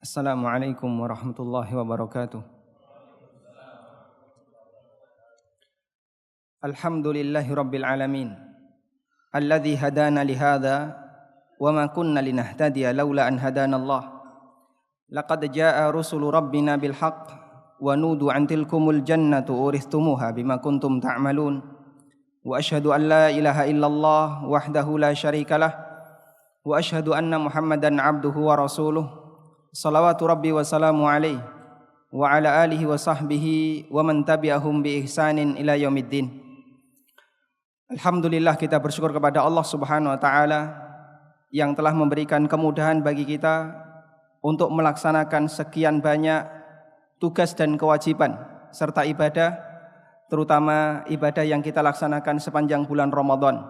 Assalamualaikum warahmatullahi wabarakatuh. Alhamdulillahi rabbil alamin alladzi hadana li hadza wa ma kunna linahtadiya laula an hadana Allah. Laqad jaa rusulu rabbina bil haqq wa nudu an tilkumul jannatu uristumuha bima kuntum ta'malun. Wa asyhadu an la ilaha illallah wahdahu la syarikalah wa asyhadu anna Muhammadan abduhu wa rasuluh. Salawatu rabbi wa salamu alaihi wa ala alihi wa sahbihi wa man tabi'ahum bi ihsanin ila yaumiddin. Alhamdulillah, kita bersyukur kepada Allah Subhanahu wa taala yang telah memberikan kemudahan bagi kita untuk melaksanakan sekian banyak tugas dan kewajiban serta ibadah, terutama ibadah yang kita laksanakan sepanjang bulan Ramadan.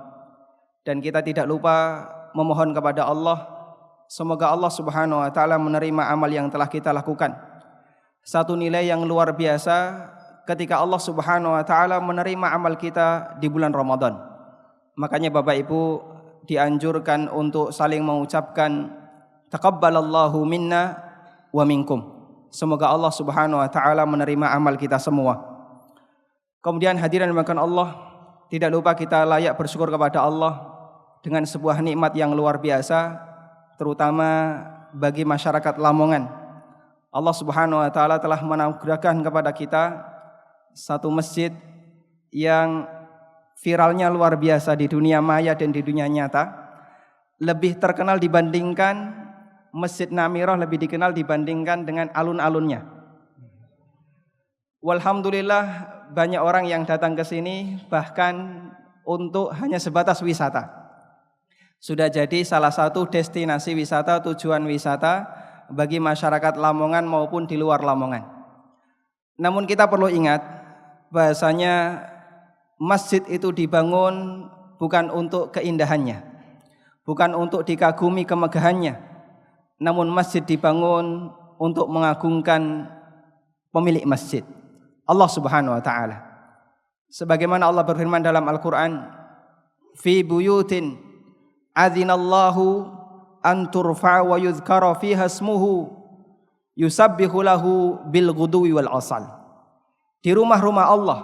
Dan kita tidak lupa memohon kepada Allah, semoga Allah Subhanahu wa taala menerima amal yang telah kita lakukan. Satu nilai yang luar biasa ketika Allah Subhanahu wa taala menerima amal kita di bulan Ramadan. Makanya Bapak Ibu dianjurkan untuk saling mengucapkan taqabbalallahu minna wa minkum. Semoga Allah Subhanahu wa taala menerima amal kita semua. Kemudian hadirin dimuliakan Allah, tidak lupa kita layak bersyukur kepada Allah dengan sebuah nikmat yang luar biasa, terutama bagi masyarakat Lamongan. Allah Subhanahu wa taala telah menganugerahkan kepada kita satu masjid yang viralnya luar biasa di dunia maya dan di dunia nyata. Lebih terkenal dibandingkan Masjid Namirah, lebih dikenal dibandingkan dengan alun-alunnya. Walhamdulillah, banyak orang yang datang ke sini bahkan untuk hanya sebatas wisata. Sudah jadi salah satu destinasi wisata, tujuan wisata bagi masyarakat Lamongan maupun di luar Lamongan. Namun kita perlu ingat bahasanya masjid itu dibangun bukan untuk keindahannya, bukan untuk dikagumi kemegahannya, namun masjid dibangun untuk mengagungkan pemilik masjid, Allah Subhanahu wa taala. Sebagaimana Allah berfirman dalam Al-Qur'an, fi buyutin adzinallahu an turfa wa yuzkara fiha ismuhu yusabbihu lahu bil ghudwi wal asal. Di rumah-rumah Allah,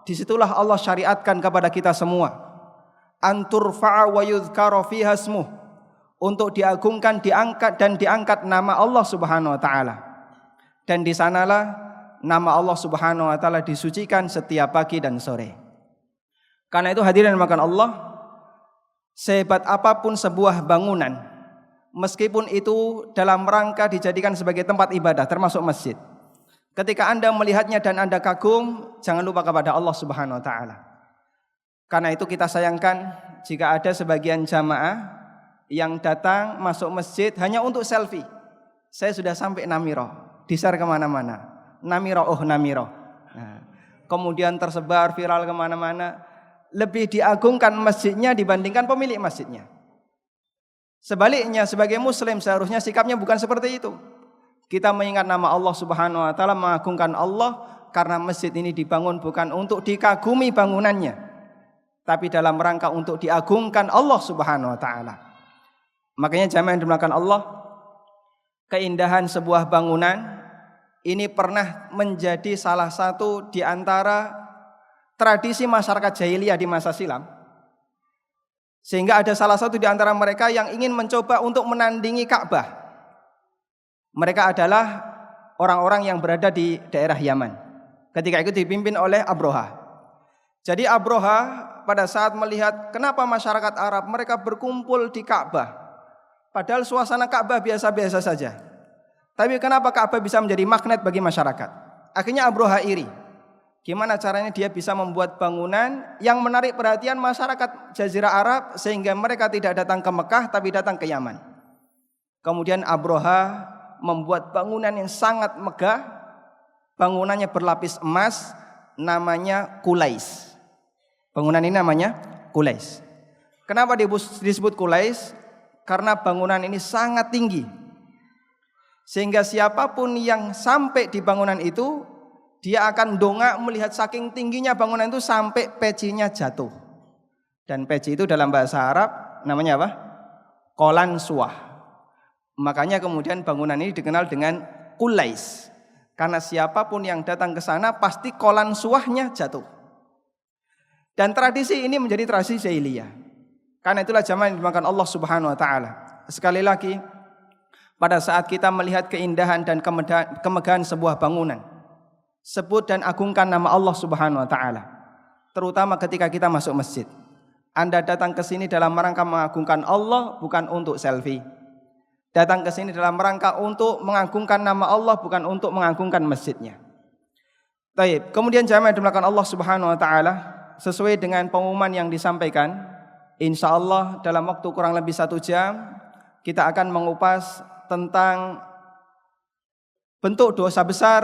disitulah Allah syariatkan kepada kita semua an turfa wa yuzkara fiha ismuhu, untuk diagungkan, diangkat nama Allah Subhanahu wa taala. Dan di sanalah nama Allah Subhanahu wa taala disucikan setiap pagi dan sore. Karena itu hadirin dimuliakan Allah, sehebat apapun sebuah bangunan, meskipun itu dalam rangka dijadikan sebagai tempat ibadah termasuk masjid, ketika Anda melihatnya dan Anda kagum, jangan lupa kepada Allah Subhanahu wa taala. Karena itu kita sayangkan jika ada sebagian jamaah yang datang masuk masjid hanya untuk selfie. Saya sudah sampai Namirah, di-share kemana-mana, Namirah, oh Namirah. Nah, kemudian tersebar viral kemana-mana. Lebih diagungkan masjidnya dibandingkan pemilik masjidnya. Sebaliknya, sebagai muslim seharusnya sikapnya bukan seperti itu. Kita mengingat nama Allah Subhanahu wa taala, mengagungkan Allah, karena masjid ini dibangun bukan untuk dikagumi bangunannya, tapi dalam rangka untuk diagungkan Allah Subhanahu wa taala. Makanya jamaah yang dimuliakan Allah, keindahan sebuah bangunan ini pernah menjadi salah satu di antara tradisi masyarakat jahiliyah di masa silam. Sehingga ada salah satu di antara mereka yang ingin mencoba untuk menandingi Ka'bah. Mereka adalah orang-orang yang berada di daerah Yaman. Ketika itu dipimpin oleh Abroha. Jadi Abroha pada saat melihat kenapa masyarakat Arab mereka berkumpul di Ka'bah, padahal suasana Ka'bah biasa-biasa saja, tapi kenapa Ka'bah bisa menjadi magnet bagi masyarakat? Akhirnya Abroha iri. Gimana caranya dia bisa membuat bangunan yang menarik perhatian masyarakat Jazirah Arab sehingga mereka tidak datang ke Mekah tapi datang ke Yaman. Kemudian Abroha membuat bangunan yang sangat megah. Bangunannya berlapis emas, namanya Qulais. Bangunan ini namanya Qulais. Kenapa disebut Qulais? Karena bangunan ini sangat tinggi, sehingga siapapun yang sampai di bangunan itu, dia akan dongak melihat saking tingginya bangunan itu sampai pecinya jatuh. Dan peci itu dalam bahasa Arab namanya apa? Qolan suah. Makanya kemudian bangunan ini dikenal dengan Qulais. Karena siapapun yang datang ke sana pasti kolan suahnya jatuh. Dan tradisi ini menjadi tradisi jahiliyah. Karena itulah zaman yang dimakan Allah Subhanahu wa taala. Sekali lagi, pada saat kita melihat keindahan dan kemegahan sebuah bangunan, sebut dan agungkan nama Allah Subhanahu wa taala. Terutama ketika kita masuk masjid. Anda datang ke sini dalam rangka mengagungkan Allah, bukan untuk selfie. Datang ke sini dalam rangka untuk mengagungkan nama Allah, bukan untuk mengagungkan masjidnya. Baik, kemudian jamaah yang dimuliakan Allah Subhanahu wa taala, sesuai dengan pengumuman yang disampaikan, insyaallah dalam waktu kurang lebih 1 jam kita akan mengupas tentang bentuk dosa besar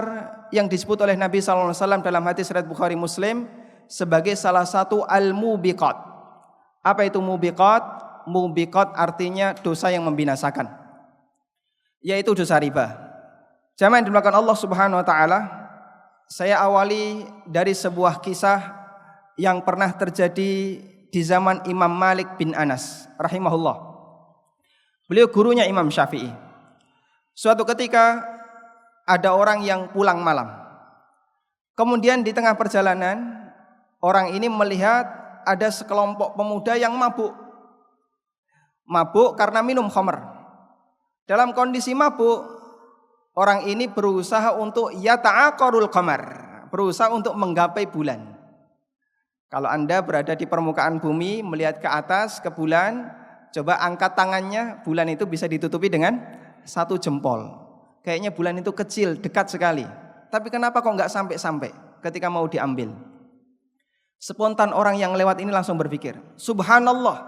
yang disebut oleh Nabi sallallahu alaihi wasallam dalam hadis riwayat Bukhari Muslim sebagai salah satu al-mubiqat. Apa itu mubiqat? Mubiqat artinya dosa yang membinasakan, yaitu dosa riba. Jamaah yang dimuliakan Allah Subhanahu wa taala, saya awali dari sebuah kisah yang pernah terjadi di zaman Imam Malik bin Anas rahimahullah. Beliau gurunya Imam Syafi'i. Suatu ketika ada orang yang pulang malam. Kemudian di tengah perjalanan orang ini melihat ada sekelompok pemuda yang mabuk. Mabuk karena minum khamr. Dalam kondisi mabuk, orang ini berusaha untuk yata'aqarul qamar, berusaha untuk menggapai bulan. Kalau Anda berada di permukaan bumi melihat ke atas ke bulan, coba angkat tangannya, bulan itu bisa ditutupi dengan 1 jempol. Kayaknya bulan itu kecil, dekat sekali. Tapi kenapa kok nggak sampai-sampai ketika mau diambil? Spontan orang yang lewat ini langsung berpikir, subhanallah,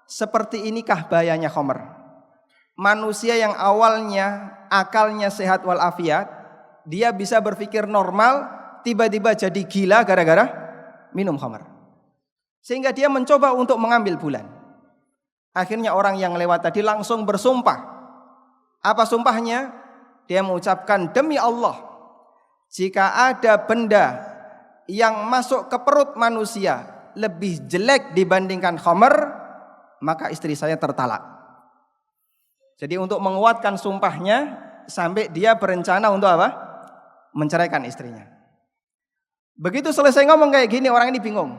seperti inikah bahayanya khamr? Manusia yang awalnya akalnya sehat walafiat, dia bisa berpikir normal, tiba-tiba jadi gila gara-gara minum khamr. Sehingga dia mencoba untuk mengambil bulan. Akhirnya orang yang lewat tadi langsung bersumpah. Apa sumpahnya? Dia mengucapkan, demi Allah, jika ada benda yang masuk ke perut manusia lebih jelek dibandingkan khamr, maka istri saya tertalak. Jadi untuk menguatkan sumpahnya, sampai dia berencana untuk apa? Menceraikan istrinya. Begitu selesai ngomong kayak gini, orang ini bingung.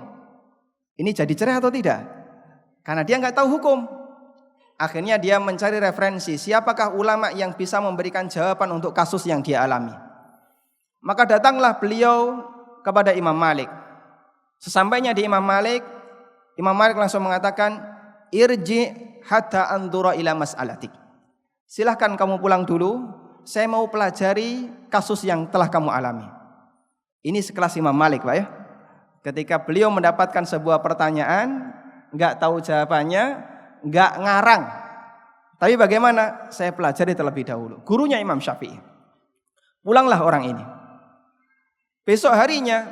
Ini jadi cerai atau tidak? Karena dia nggak tahu hukum. Akhirnya dia mencari referensi, siapakah ulama yang bisa memberikan jawaban untuk kasus yang dia alami. Maka datanglah beliau kepada Imam Malik. Sesampainya di Imam Malik langsung mengatakan, irji hatta andura ila mas'alatik. Silahkan kamu pulang dulu, saya mau pelajari kasus yang telah kamu alami. Ini sekelas Imam Malik, Pak ya. Ketika beliau mendapatkan sebuah pertanyaan, enggak tahu jawabannya, enggak ngarang. Tapi bagaimana? Saya pelajari terlebih dahulu. Gurunya Imam Syafi'i. Pulanglah orang ini. Besok harinya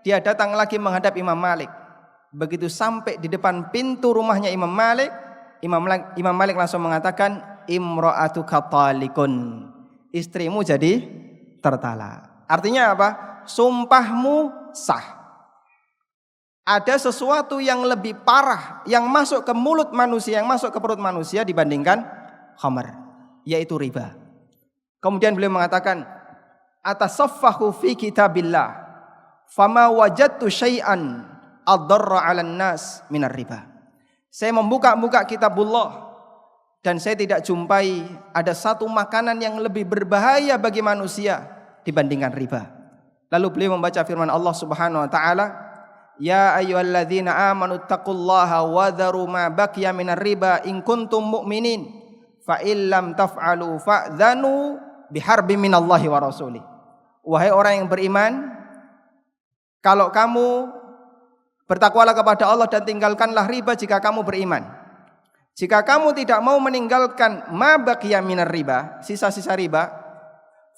dia datang lagi menghadap Imam Malik. Begitu sampai di depan pintu rumahnya Imam Malik, Imam Malik langsung mengatakan, imra'atuka talikun. Istrimu jadi tertalak. Artinya apa? Sumpahmu sah. Ada sesuatu yang lebih parah yang masuk ke mulut manusia, yang masuk ke perut manusia dibandingkan khamr, yaitu riba. Kemudian beliau mengatakan, atasaffahu fi kitabillah fama wajadtu syai'an adarra 'alan nas minar riba. Saya membuka kitabullah dan saya tidak jumpai ada satu makanan yang lebih berbahaya bagi manusia dibandingkan riba. Lalu beliau membaca firman Allah Subhanahu wa taala, ya ayyuhalladzina amanu taqullaha wa dharu ma baqiya minar riba in kuntum mu'minin fa illam taf'alu fa'dhanu biharbi minallahi wa rasulih. Wahai orang yang beriman, kalau kamu bertakwalah kepada Allah dan tinggalkanlah riba jika kamu beriman. Jika kamu tidak mau meninggalkan ma baqiya minar riba, sisa-sisa riba,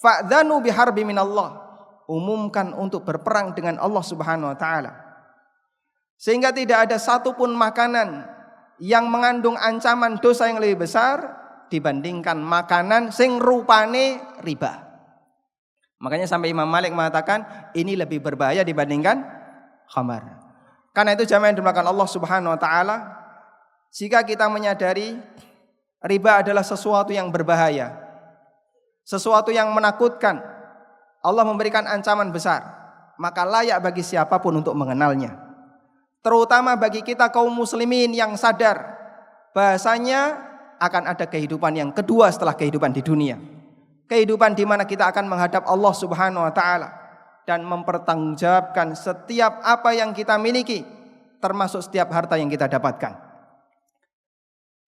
fa'dhanu biharbi minallah, umumkan untuk berperang dengan Allah Subhanahu wa taala. Sehingga tidak ada satupun makanan yang mengandung ancaman dosa yang lebih besar dibandingkan makanan sing rupane riba. Makanya sampai Imam Malik mengatakan ini lebih berbahaya dibandingkan khamar. Karena itu jamaah yang dimuliakan Allah Subhanahu wa taala, jika kita menyadari Riba adalah sesuatu yang berbahaya, sesuatu yang menakutkan. Allah memberikan ancaman besar, maka layak bagi siapapun untuk mengenalnya. Terutama bagi kita kaum muslimin yang sadar bahasanya akan ada kehidupan yang kedua setelah kehidupan di dunia. Kehidupan di mana kita akan menghadap Allah Subhanahu wa taala dan mempertanggungjawabkan setiap apa yang kita miliki, termasuk setiap harta yang kita dapatkan.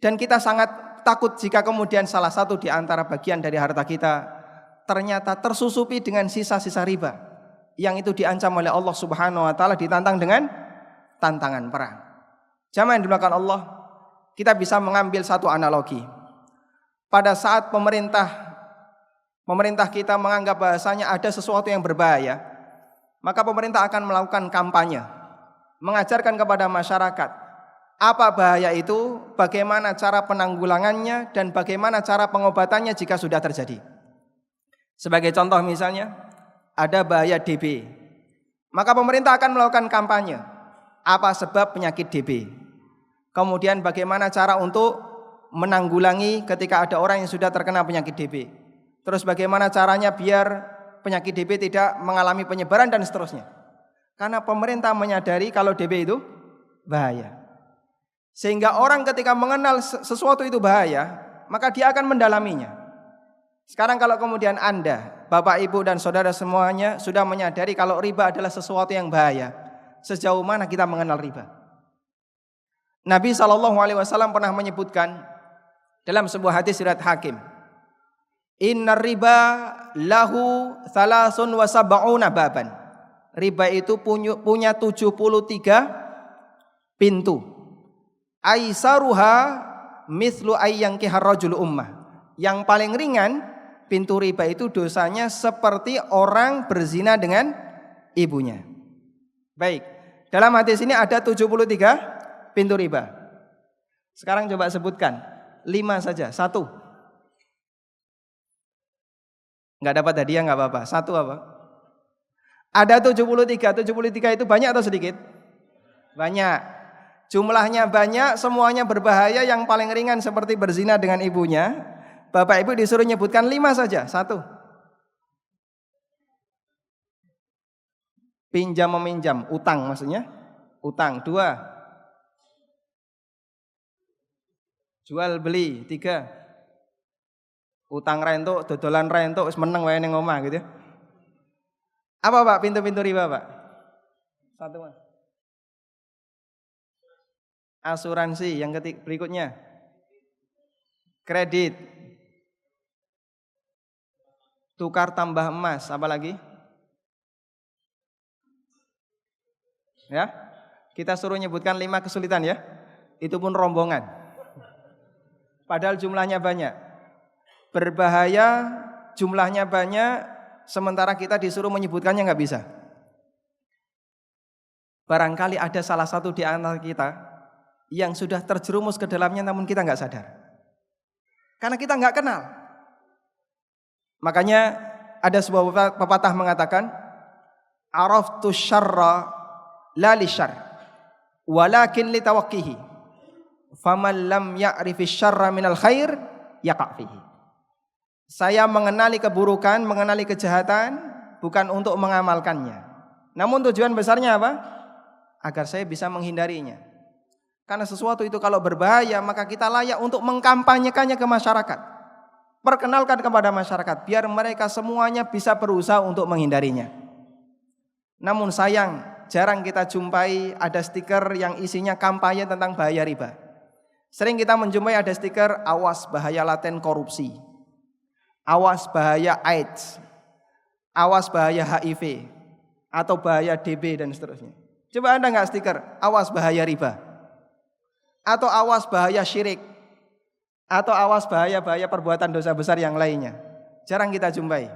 Dan kita sangat takut jika kemudian salah satu di antara bagian dari harta kita ternyata tersusupi dengan sisa-sisa riba, yang itu diancam oleh Allah Subhanahu wa taala, ditantang dengan tantangan perang. Jamaah yang dimuliakan Allah, kita bisa mengambil satu analogi. Pada saat pemerintah kita menganggap bahasanya ada sesuatu yang berbahaya, maka pemerintah akan melakukan kampanye, mengajarkan kepada masyarakat apa bahaya itu, bagaimana cara penanggulangannya, dan bagaimana cara pengobatannya jika sudah terjadi. Sebagai contoh misalnya, ada bahaya DB, maka pemerintah akan melakukan kampanye, apa sebab penyakit DB, kemudian bagaimana cara untuk menanggulangi ketika ada orang yang sudah terkena penyakit DB, terus bagaimana caranya biar penyakit DB tidak mengalami penyebaran dan seterusnya. Karena pemerintah menyadari kalau DB itu bahaya, sehingga orang ketika mengenal sesuatu itu bahaya, maka dia akan mendalaminya. Sekarang kalau kemudian Anda, Bapak, Ibu, dan saudara semuanya sudah menyadari kalau riba adalah sesuatu yang bahaya, sejauh mana kita mengenal riba? Nabi SAW pernah menyebutkan dalam sebuah hadis riwayat Hakim, Innar riba lahu thalasun wa sab'una baban. Riba itu punya 73 pintu. Aisaruha mithlu ayyankihar rajul ummah. Yang paling ringan pintu riba itu dosanya seperti orang berzina dengan ibunya. Baik, dalam hadis ini ada 73 pintu riba. Sekarang coba sebutkan 5 saja. 1. Enggak dapat hadiah enggak apa-apa. 1 apa? Ada 73. 73 itu banyak atau sedikit? Banyak. Jumlahnya banyak, semuanya berbahaya. Yang paling ringan seperti berzina dengan ibunya. Bapak Ibu disuruh nyebutkan 5 saja. 1. Pinjam meminjam, utang maksudnya. Utang. 2. Jual beli. 3. Utang rentuk, dodolan rentuk, wis meneng wae ning omah gitu. Apa Pak pintu-pintu riba Pak? 1 Mas. Asuransi. Yang berikutnya kredit, tukar tambah emas. Apa lagi? Ya, kita suruh nyebutkan 5 kesulitan ya. Itu pun rombongan. Padahal jumlahnya banyak. Berbahaya, jumlahnya banyak, sementara kita disuruh menyebutkannya nggak bisa. Barangkali ada salah satu di antara kita yang sudah terjerumus ke dalamnya, namun kita nggak sadar. Karena kita nggak kenal. Makanya ada sebuah pepatah mengatakan, araftu syarra la li syarr, walakin li tawaqqihi. Faman lam ya'rifi syarra minal khair yaqa' fihi. Saya mengenali keburukan, mengenali kejahatan bukan untuk mengamalkannya. Namun tujuan besarnya apa? Agar saya bisa menghindarinya. Karena sesuatu itu kalau berbahaya, maka kita layak untuk mengkampanyekannya ke masyarakat. Perkenalkan kepada masyarakat biar mereka semuanya bisa berusaha untuk menghindarinya. Namun sayang, jarang kita jumpai ada stiker yang isinya kampanye tentang bahaya riba. Sering kita menjumpai ada stiker awas bahaya laten korupsi, awas bahaya AIDS, awas bahaya HIV, atau bahaya DB dan seterusnya. Coba Anda nggak stiker awas bahaya riba, atau awas bahaya syirik, atau awas bahaya-bahaya perbuatan dosa besar yang lainnya. Jarang kita jumpai.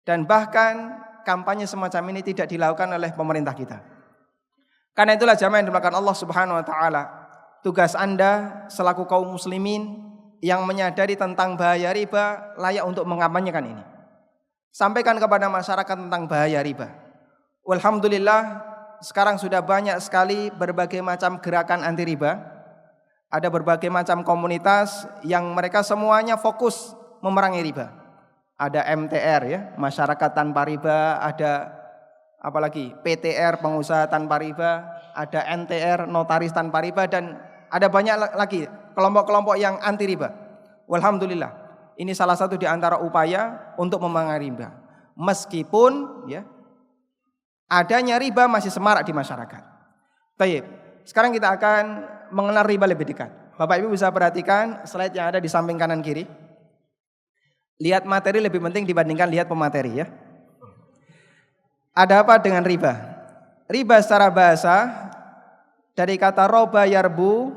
Dan bahkan kampanye semacam ini tidak dilakukan oleh pemerintah kita. Karena itulah jamaah yang dimuliakan Allah Subhanahu wa taala, tugas Anda selaku kaum muslimin yang menyadari tentang bahaya riba layak untuk mengampanyekan ini. Sampaikan kepada masyarakat tentang bahaya riba. Alhamdulillah sekarang sudah banyak sekali berbagai macam gerakan anti riba. Ada berbagai macam komunitas yang mereka semuanya fokus memerangi riba. Ada MTR ya, masyarakat tanpa riba, ada apalagi PTR, pengusaha tanpa riba, ada NTR, notaris tanpa riba, dan ada banyak lagi kelompok-kelompok yang anti riba. Walhamdulillah, ini salah satu di antara upaya untuk memerangi riba. Meskipun ya adanya riba masih semarak di masyarakat. Baik, sekarang kita akan mengenal riba lebih dekat. Bapak Ibu bisa perhatikan slide yang ada di samping kanan kiri. Lihat materi lebih penting dibandingkan lihat pemateri ya. Ada apa dengan riba? Riba secara bahasa dari kata roba yarbu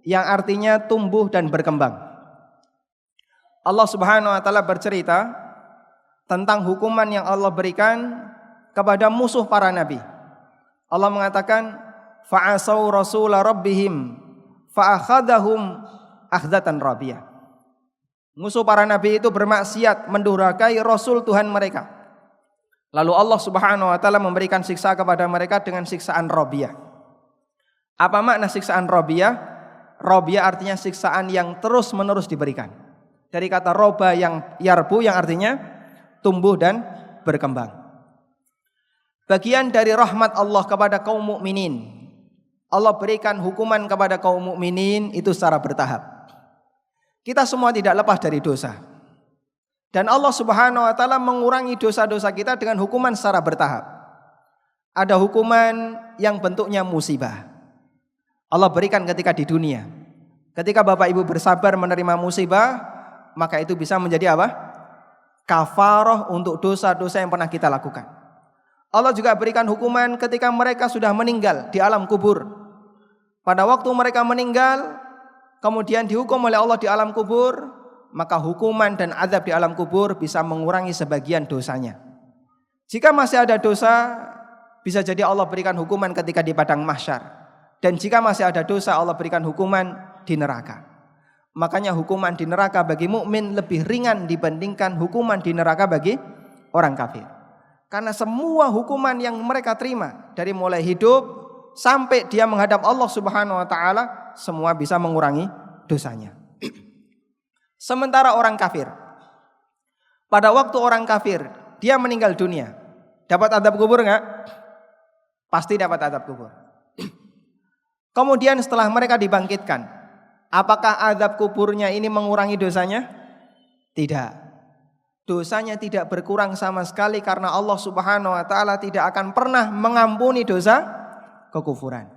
yang artinya tumbuh dan berkembang. Allah Subhanahu wa taala bercerita tentang hukuman yang Allah berikan kepada musuh para nabi. Allah mengatakan fa'asau rasula rabbihim fa'akhadahum akhdatan rabiyah. Musuh para nabi itu bermaksiat, mendurhakai rasul Tuhan mereka. Lalu Allah Subhanahu wa taala memberikan siksa kepada mereka dengan siksaan rabiyah. Apa makna siksaan rabiyah? Rabiyah artinya siksaan yang terus-menerus diberikan. Dari kata roba yang yarbu yang artinya tumbuh dan berkembang. Bagian dari rahmat Allah kepada kaum mukminin, Allah berikan hukuman kepada kaum mukminin itu secara bertahap. Kita semua tidak lepas dari dosa. Dan Allah Subhanahu wa taala mengurangi dosa-dosa kita dengan hukuman secara bertahap. Ada hukuman yang bentuknya musibah. Allah berikan ketika di dunia. Ketika Bapak Ibu bersabar menerima musibah, maka itu bisa menjadi apa? Kafarah untuk dosa-dosa yang pernah kita lakukan. Allah juga berikan hukuman ketika mereka sudah meninggal di alam kubur. Pada waktu mereka meninggal, kemudian dihukum oleh Allah di alam kubur, maka hukuman dan azab di alam kubur bisa mengurangi sebagian dosanya. Jika masih ada dosa, bisa jadi Allah berikan hukuman ketika di padang mahsyar. Dan jika masih ada dosa, Allah berikan hukuman di neraka. Makanya hukuman di neraka bagi mukmin lebih ringan dibandingkan hukuman di neraka bagi orang kafir. Karena semua hukuman yang mereka terima dari mulai hidup sampai dia menghadap Allah Subhanahu wa taala, semua bisa mengurangi dosanya. Sementara orang kafir, pada waktu orang kafir dia meninggal dunia, dapat azab kubur enggak? Pasti dapat azab kubur. Kemudian setelah mereka dibangkitkan, apakah azab kuburnya ini mengurangi dosanya? Tidak. Dosanya tidak berkurang sama sekali karena Allah Subhanahu wa taala tidak akan pernah mengampuni dosa kekufuran.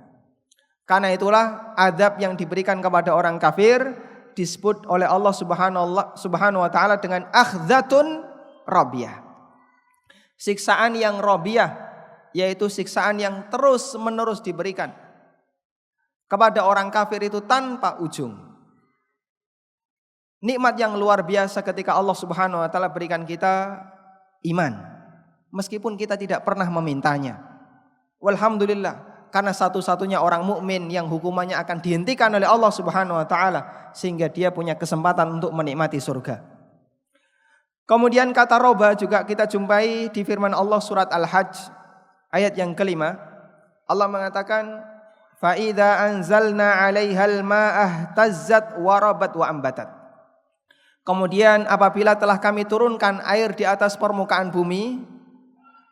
Karena itulah azab yang diberikan kepada orang kafir disebut oleh Allah Subhanahu wa taala dengan akhdhatun rabiyah. Siksaan yang rabiyah, yaitu siksaan yang terus-menerus diberikan kepada orang kafir itu tanpa ujung. Nikmat yang luar biasa ketika Allah Subhanahu wa taala berikan kita iman, meskipun kita tidak pernah memintanya. Walhamdulillah, karena satu-satunya orang mukmin yang hukumannya akan dihentikan oleh Allah Subhanahu wa taala sehingga dia punya kesempatan untuk menikmati surga. Kemudian kata roba juga kita jumpai di firman Allah surat Al-Hajj ayat yang kelima. Allah mengatakan fa idza anzalna 'alaihal ma'ah tazzat wa rabat wa ambatat. Kemudian apabila telah kami turunkan air di atas permukaan bumi,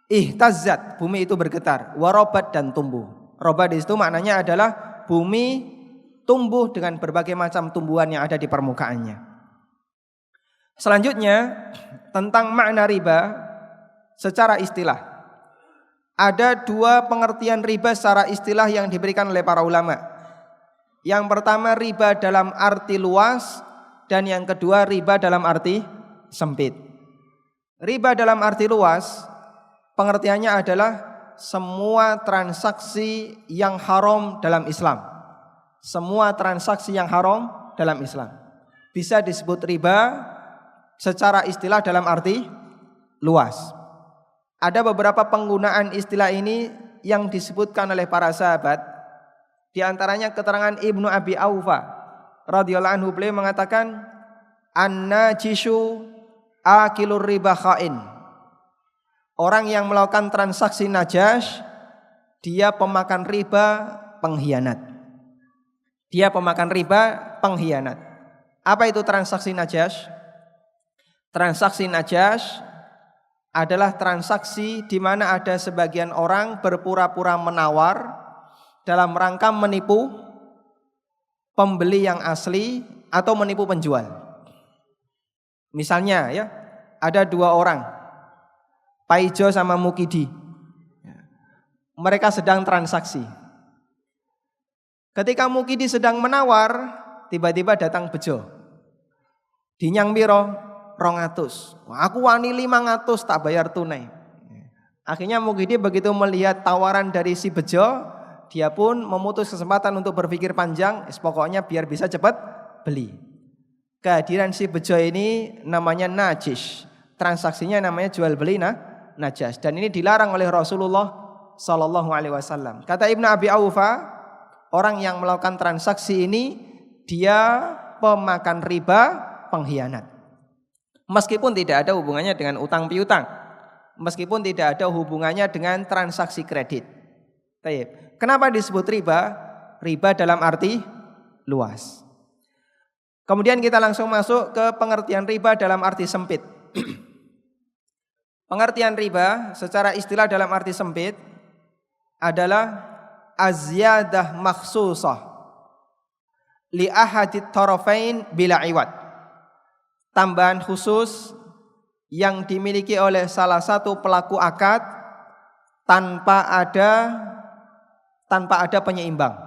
ihtazzat, bumi itu bergetar, warabat dan tumbuh. Robat di situ maknanya adalah bumi tumbuh dengan berbagai macam tumbuhan yang ada di permukaannya. Selanjutnya tentang makna riba secara istilah. Ada dua pengertian riba secara istilah yang diberikan oleh para ulama. Yang pertama riba dalam arti luas, dan yang kedua riba dalam arti sempit. Riba dalam arti luas pengertiannya adalah semua transaksi yang haram dalam Islam. Semua transaksi yang haram dalam Islam bisa disebut riba secara istilah dalam arti luas. Ada beberapa penggunaan istilah ini yang disebutkan oleh para sahabat. Di antaranya keterangan Ibnu Abi Aufa radhiyallahu anhu, beliau mengatakan an-najishu akilur riba khain. Orang yang melakukan transaksi najas dia pemakan riba, pengkhianat. Dia pemakan riba, pengkhianat. Apa itu transaksi najash? Transaksi najash adalah transaksi di mana ada sebagian orang berpura-pura menawar dalam rangka menipu pembeli yang asli atau menipu penjual. Misalnya ya, ada dua orang, Paijo sama Mukidi. Mereka sedang transaksi. Ketika Mukidi sedang menawar, tiba-tiba datang Bejo. Dinyang piro? 200. Aku wani 500 tak bayar tunai. Akhirnya Mukidi begitu melihat tawaran dari si Bejo, dia pun memutus kesempatan untuk berpikir panjang, pokoknya biar bisa cepat beli. Kehadiran si Bejo ini namanya najis. Transaksinya namanya jual beli najas, dan ini dilarang oleh Rasulullah sallallahu alaihi wasallam. Kata Ibnu Abi Aufa, orang yang melakukan transaksi ini dia pemakan riba, pengkhianat. Meskipun tidak ada hubungannya dengan utang piutang, meskipun tidak ada hubungannya dengan transaksi kredit. Kenapa disebut riba? Riba dalam arti luas. Kemudian kita langsung masuk ke pengertian riba dalam arti sempit. Pengertian riba secara istilah dalam arti sempit adalah azyadah makhsusah li ahadit tarafain bila iwad. Tambahan khusus yang dimiliki oleh salah satu pelaku akad tanpa ada penyeimbang.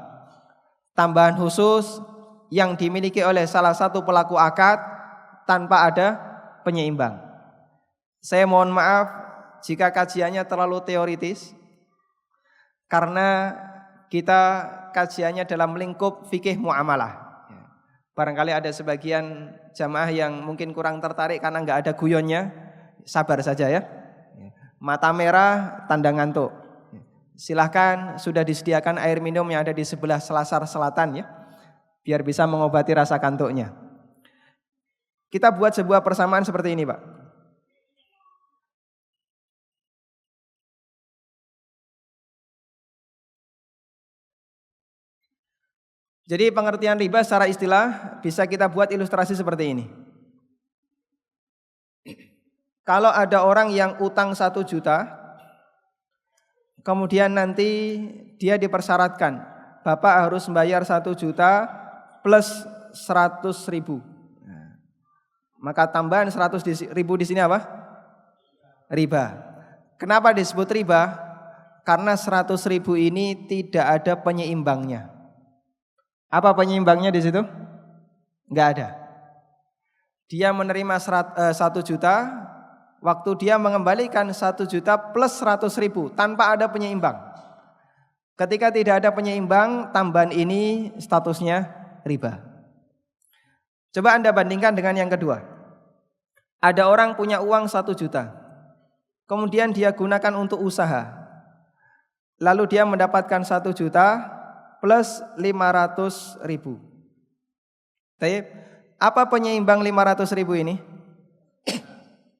Tambahan khusus yang dimiliki oleh salah satu pelaku akad tanpa ada penyeimbang. Saya mohon maaf jika kajiannya terlalu teoritis, karena kita kajiannya dalam lingkup fikih muamalah. Barangkali ada sebagian jamaah yang mungkin kurang tertarik karena nggak ada guyonnya, sabar saja ya. Mata merah, tanda ngantuk. Silahkan, sudah disediakan air minum yang ada di sebelah selasar selatan ya, biar bisa mengobati rasa kantuknya. Kita buat sebuah persamaan seperti ini, Pak. Jadi pengertian riba secara istilah bisa kita buat ilustrasi seperti ini. Kalau ada orang yang utang 1 juta, kemudian nanti dia dipersyaratkan, Bapak harus membayar 1 juta plus 100 ribu. Maka tambahan 100 ribu di sini apa? Riba. Kenapa disebut riba? Karena 100 ribu ini tidak ada penyeimbangnya. Apa penyeimbangnya di situ? Enggak ada. Dia menerima 1 juta, waktu dia mengembalikan 1 juta plus 100 ribu tanpa ada penyeimbang. Ketika tidak ada penyeimbang, tambahan ini statusnya riba. Coba Anda bandingkan dengan yang kedua. Ada orang punya uang 1 juta, kemudian dia gunakan untuk usaha. Lalu dia mendapatkan 1 juta plus 500 ribu. Apa penyeimbang 500 ribu ini?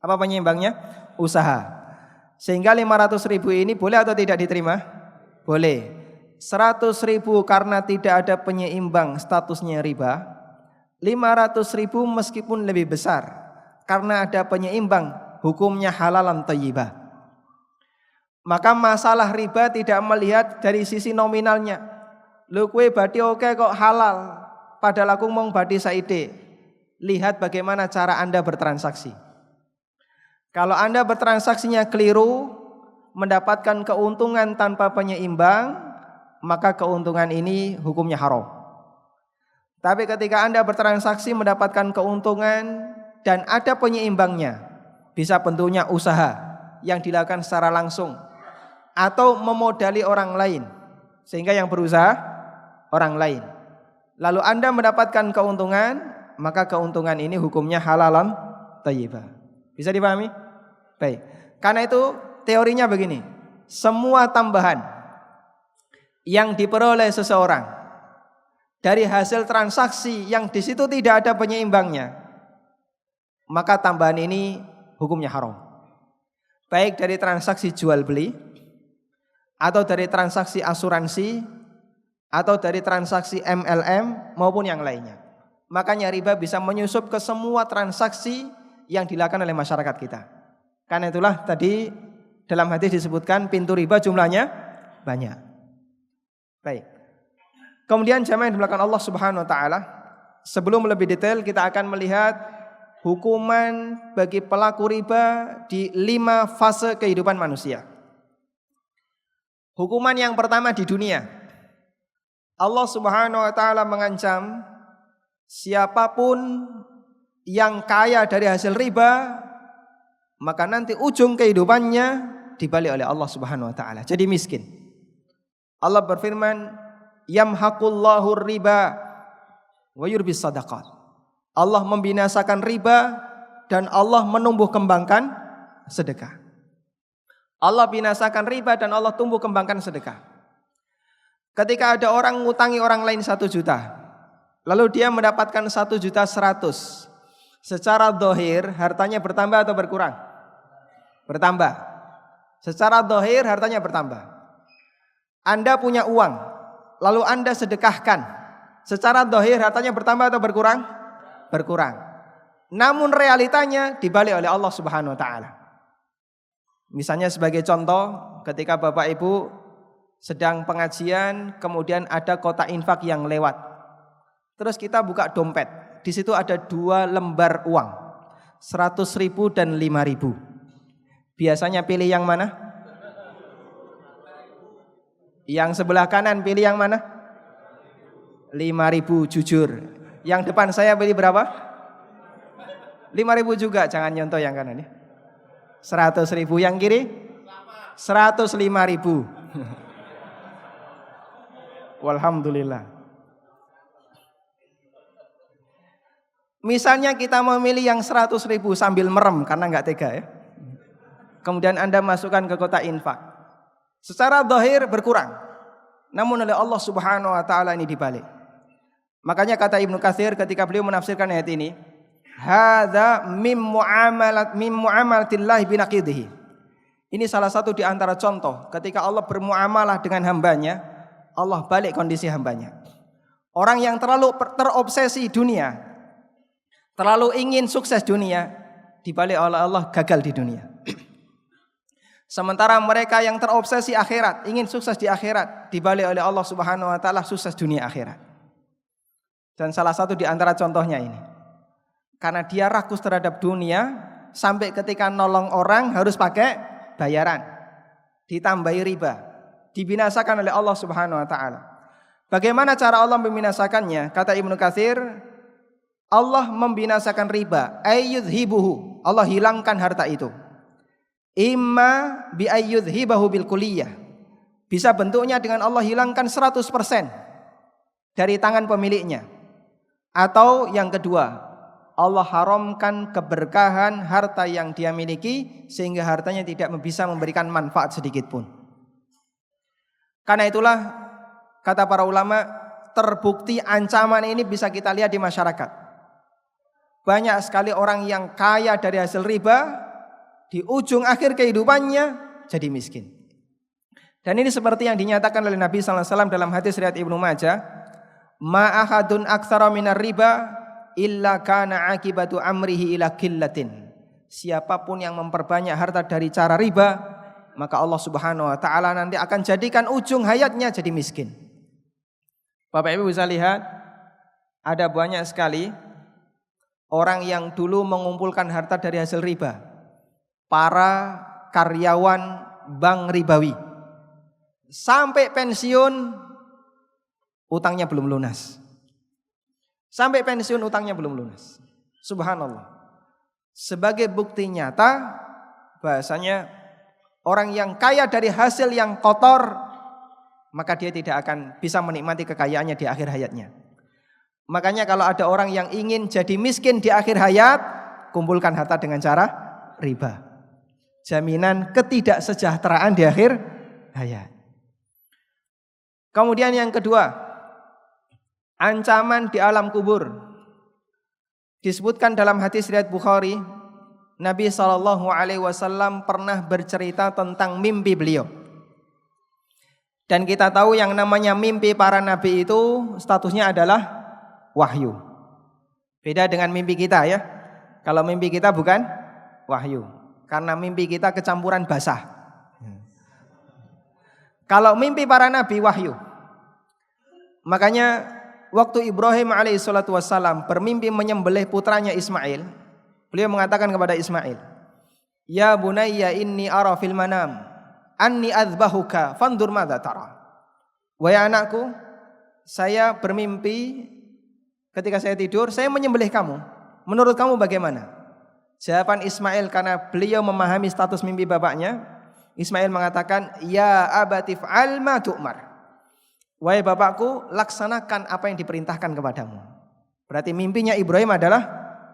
Apa penyeimbangnya? Usaha. Sehingga 500 ribu ini boleh atau tidak diterima? Boleh. 100 ribu karena tidak ada penyeimbang statusnya riba. 500 ribu meskipun lebih besar karena ada penyeimbang hukumnya halalan thayyibah. Maka masalah riba tidak melihat dari sisi nominalnya. Lu kue badi oke kok halal, padahal aku mau badi saide. Lihat bagaimana cara Anda bertransaksi. Kalau Anda bertransaksinya keliru, mendapatkan keuntungan tanpa penyeimbang, maka keuntungan ini hukumnya haram. Tapi ketika Anda bertransaksi mendapatkan keuntungan dan ada penyeimbangnya, bisa bentuknya usaha yang dilakukan secara langsung atau memodali orang lain, sehingga yang berusaha orang lain. Lalu Anda mendapatkan keuntungan, maka keuntungan ini hukumnya halalan thayyibah. Bisa dipahami? Baik. Karena itu teorinya begini. Semua tambahan yang diperoleh seseorang dari hasil transaksi yang di situ tidak ada penyeimbangnya, maka tambahan ini hukumnya haram. Baik dari transaksi jual beli, atau dari transaksi asuransi, atau dari transaksi MLM maupun yang lainnya. Makanya riba bisa menyusup ke semua transaksi yang dilakukan oleh masyarakat kita. Karena itulah tadi dalam hadis disebutkan pintu riba jumlahnya banyak. Baik. Kemudian jamaah yang dimulakan Allah Subhanahu wa taala, sebelum lebih detail kita akan melihat hukuman bagi pelaku riba di 5 fase kehidupan manusia. Hukuman yang pertama di dunia. Allah Subhanahu wa taala mengancam siapapun yang kaya dari hasil riba, maka nanti ujung kehidupannya dibalik oleh Allah Subhanahu wa taala jadi miskin. Allah berfirman, yamhaqullahu riba wa yurbis sadaqat. Allah membinasakan riba dan Allah menumbuh kembangkan sedekah. Allah binasakan riba dan Allah tumbuh kembangkan sedekah. Ketika ada orang ngutangi orang lain 1 juta, lalu dia mendapatkan 1.100.000, secara zahir hartanya bertambah atau berkurang? Bertambah. Secara zahir hartanya bertambah. Anda punya uang, lalu Anda sedekahkan, secara zahir hartanya bertambah atau berkurang? Berkurang. Namun realitanya dibalik oleh Allah Subhanahu wa taala. Misalnya sebagai contoh, ketika Bapak Ibu sedang pengajian, kemudian ada kotak infak yang lewat. Terus kita buka dompet. Di situ ada 2 lembar uang, 100.000 dan 5.000. Biasanya pilih yang mana? Yang sebelah kanan pilih yang mana? 5.000 jujur. Yang depan saya pilih berapa? 5.000 juga, jangan nyontoh yang kanan ya. 100.000 yang kiri? 105.000. Walhamdulillah. Misalnya kita memilih yang 100.000 sambil merem karena nggak tega ya. Kemudian Anda masukkan ke kotak infak. Secara zahir berkurang. Namun oleh Allah Subhanahu wa taala ini dibalik. Makanya kata Ibnu Katsir ketika beliau menafsirkan ayat ini, hadza mim muamalatillah binaqidihi. Ini salah satu di antara contoh ketika Allah bermuamalah dengan hambanya, Allah balik kondisi hambanya. Orang yang terlalu terobsesi dunia, terlalu ingin sukses dunia, dibalik oleh Allah gagal di dunia. Sementara mereka yang terobsesi akhirat, ingin sukses di akhirat, dibalik oleh Allah Subhanahu wa taala sukses dunia akhirat. Dan salah satu di antara contohnya ini. Karena dia rakus terhadap dunia, sampai ketika nolong orang harus pakai bayaran, ditambahi riba, dibinasakan oleh Allah Subhanahu wa taala. Bagaimana cara Allah membinasakannya? Kata Ibnu Katsir, Allah membinasakan riba, ayyudhibuhu, Allah hilangkan harta itu. Imma bi ayyudhibahu bil kulliyah. Bisa bentuknya dengan Allah hilangkan 100% dari tangan pemiliknya. Atau yang kedua, Allah haramkan keberkahan harta yang dia miliki sehingga hartanya tidak bisa memberikan manfaat sedikit pun. Karena itulah kata para ulama, terbukti ancaman ini bisa kita lihat di masyarakat. Banyak sekali orang yang kaya dari hasil riba, di ujung akhir kehidupannya jadi miskin. Dan ini seperti yang dinyatakan oleh Nabi SAW dalam hadis riwayat Ibnu Majah, ma ahadun aktsara minar riba illa kana akibatu amrihi ila qillatin. Siapapun yang memperbanyak harta dari cara riba, maka Allah Subhanahu wa taala nanti akan jadikan ujung hayatnya jadi miskin. Bapak Ibu bisa lihat, ada banyak sekali orang yang dulu mengumpulkan harta dari hasil riba. Para karyawan bank ribawi. Sampai pensiun utangnya belum lunas. Sampai pensiun utangnya belum lunas. Subhanallah. Sebagai bukti nyata bahasanya orang yang kaya dari hasil yang kotor, maka dia tidak akan bisa menikmati kekayaannya di akhir hayatnya. Makanya kalau ada orang yang ingin jadi miskin di akhir hayat, kumpulkan harta dengan cara riba. Jaminan ketidaksejahteraan di akhir hayat. Kemudian yang kedua, ancaman di alam kubur. Disebutkan dalam hadis riwayat Bukhari, Nabi SAW pernah bercerita tentang mimpi beliau. Dan kita tahu yang namanya mimpi para nabi itu statusnya adalah wahyu. Beda dengan mimpi kita ya. Kalau mimpi kita bukan wahyu, karena mimpi kita kecampuran basah. Kalau mimpi para nabi wahyu. Makanya waktu Ibrahim alaihissalatu wassalam bermimpi menyembelih putranya Ismail, beliau mengatakan kepada Ismail, "Ya bunayya inni ara fil manam anni adzbahuka fandur madza tara." Wahai anakku, saya bermimpi ketika saya tidur, saya menyembelih kamu. Menurut kamu bagaimana? Jawaban Ismail, karena beliau memahami status mimpi bapaknya, Ismail mengatakan, "Ya abati fa'al ma tu'mar." Wahai bapakku, laksanakan apa yang diperintahkan kepadamu. Berarti mimpinya Ibrahim adalah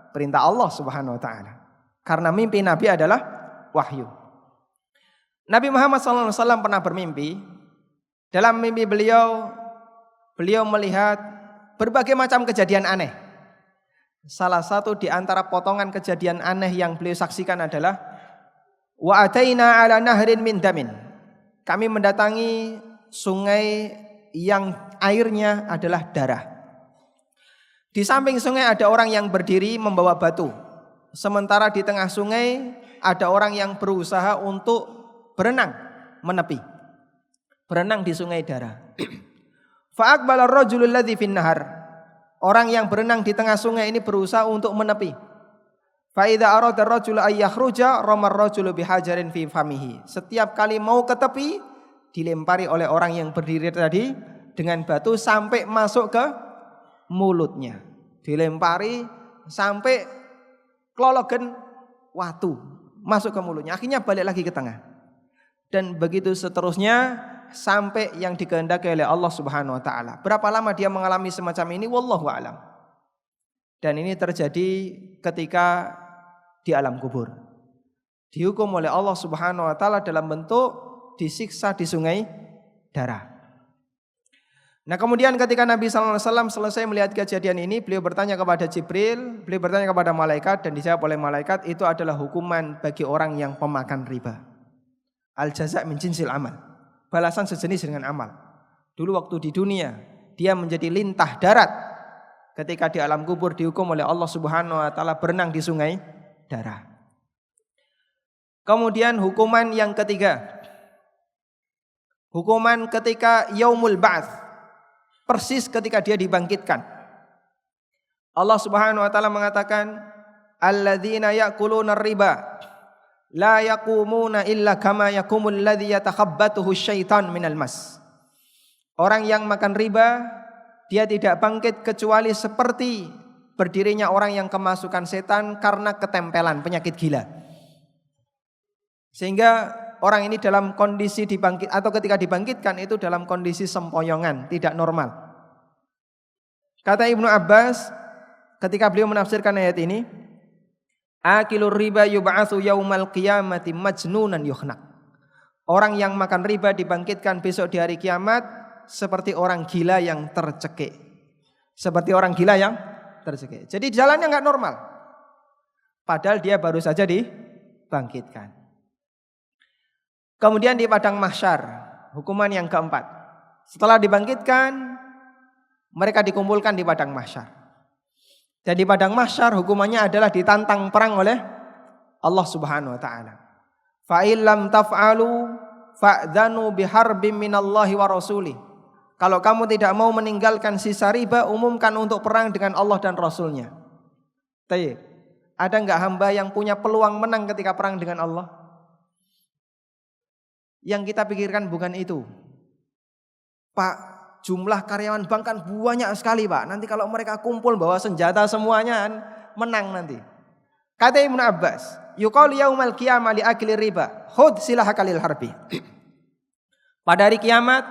perintah Allah Subhanahu wa taala. Karena mimpi Nabi adalah wahyu. Nabi Muhammad SAW pernah bermimpi. Dalam mimpi beliau melihat berbagai macam kejadian aneh. Salah satu di antara potongan kejadian aneh yang beliau saksikan adalah wa ataina ala nahrin min damin. Kami mendatangi sungai yang airnya adalah darah. Di samping sungai ada orang yang berdiri membawa batu. Sementara di tengah sungai ada orang yang berusaha untuk berenang menepi. Berenang di sungai darah. Fa aqbala ar-rajulu alladhi fin nahar. Orang yang berenang di tengah sungai ini berusaha untuk menepi. Fa idza arada ar-rajulu ay yakhruja ramar rajulu bihajarin fi famihi. Setiap kali mau ke tepi dilempari oleh orang yang berdiri tadi dengan batu sampai masuk ke mulutnya. Dilempari sampai klologen watu masuk ke mulutnya. Akhirnya balik lagi ke tengah. Dan begitu seterusnya sampai yang dikehendaki oleh Allah Subhanahu wa taala. Berapa lama dia mengalami semacam ini wallahu a'lam. Dan ini terjadi ketika di alam kubur. Dihukum oleh Allah Subhanahu wa taala dalam bentuk disiksa di sungai darah. Nah, kemudian ketika Nabi sallallahu alaihi wasallam selesai melihat kejadian ini, beliau bertanya kepada Jibril, beliau bertanya kepada malaikat, dan dijawab oleh malaikat, itu adalah hukuman bagi orang yang pemakan riba. Al jaza' min jinsil amal. Balasan sejenis dengan amal. Dulu waktu di dunia dia menjadi lintah darat, ketika di alam kubur dihukum oleh Allah Subhanahu wa taala berenang di sungai darah. Kemudian hukuman yang ketiga. Hukuman ketika yaumul ba'ts. Persis ketika dia dibangkitkan. Allah Subhanahu wa taala mengatakan, "Alladzina ya'kuluna riba la yaqumuna illa kama yaqumul ladzi yatakhabbathu syaitan minal mas." Orang yang makan riba, dia tidak bangkit kecuali seperti berdirinya orang yang kemasukan setan karena ketempelan penyakit gila. Sehingga orang ini dalam kondisi dibangkit atau ketika dibangkitkan itu dalam kondisi sempoyongan, tidak normal. Kata Ibnu Abbas ketika beliau menafsirkan ayat ini, akilur riba yub'atsu yaumal qiyamati majnunan yukhnak. Orang yang makan riba dibangkitkan besok di hari kiamat seperti orang gila yang tercekik. Seperti orang gila yang tercekik. Jadi jalannya enggak normal. Padahal dia baru saja dibangkitkan. Kemudian di padang mahsyar, hukuman yang keempat. Setelah dibangkitkan, mereka dikumpulkan di padang mahsyar. Dan di padang mahsyar hukumannya adalah ditantang perang oleh Allah Subhanahu wa taala. Fa illam taf'alu fa'dzanu biharbin minallahi wa rasuli. Kalau kamu tidak mau meninggalkan sisa riba, umumkan untuk perang dengan Allah dan Rasulnya. Tayyib. Ada enggak hamba yang punya peluang menang ketika perang dengan Allah? Yang kita pikirkan bukan itu. Pak, jumlah karyawan bank kan banyak sekali, Pak. Nanti kalau mereka kumpul bawa senjata semuanya menang nanti. Kata Ibnu Abbas, yuqalu yaumal qiyamah li akli riba, khudh silahaka lil harbi. Pada hari kiamat,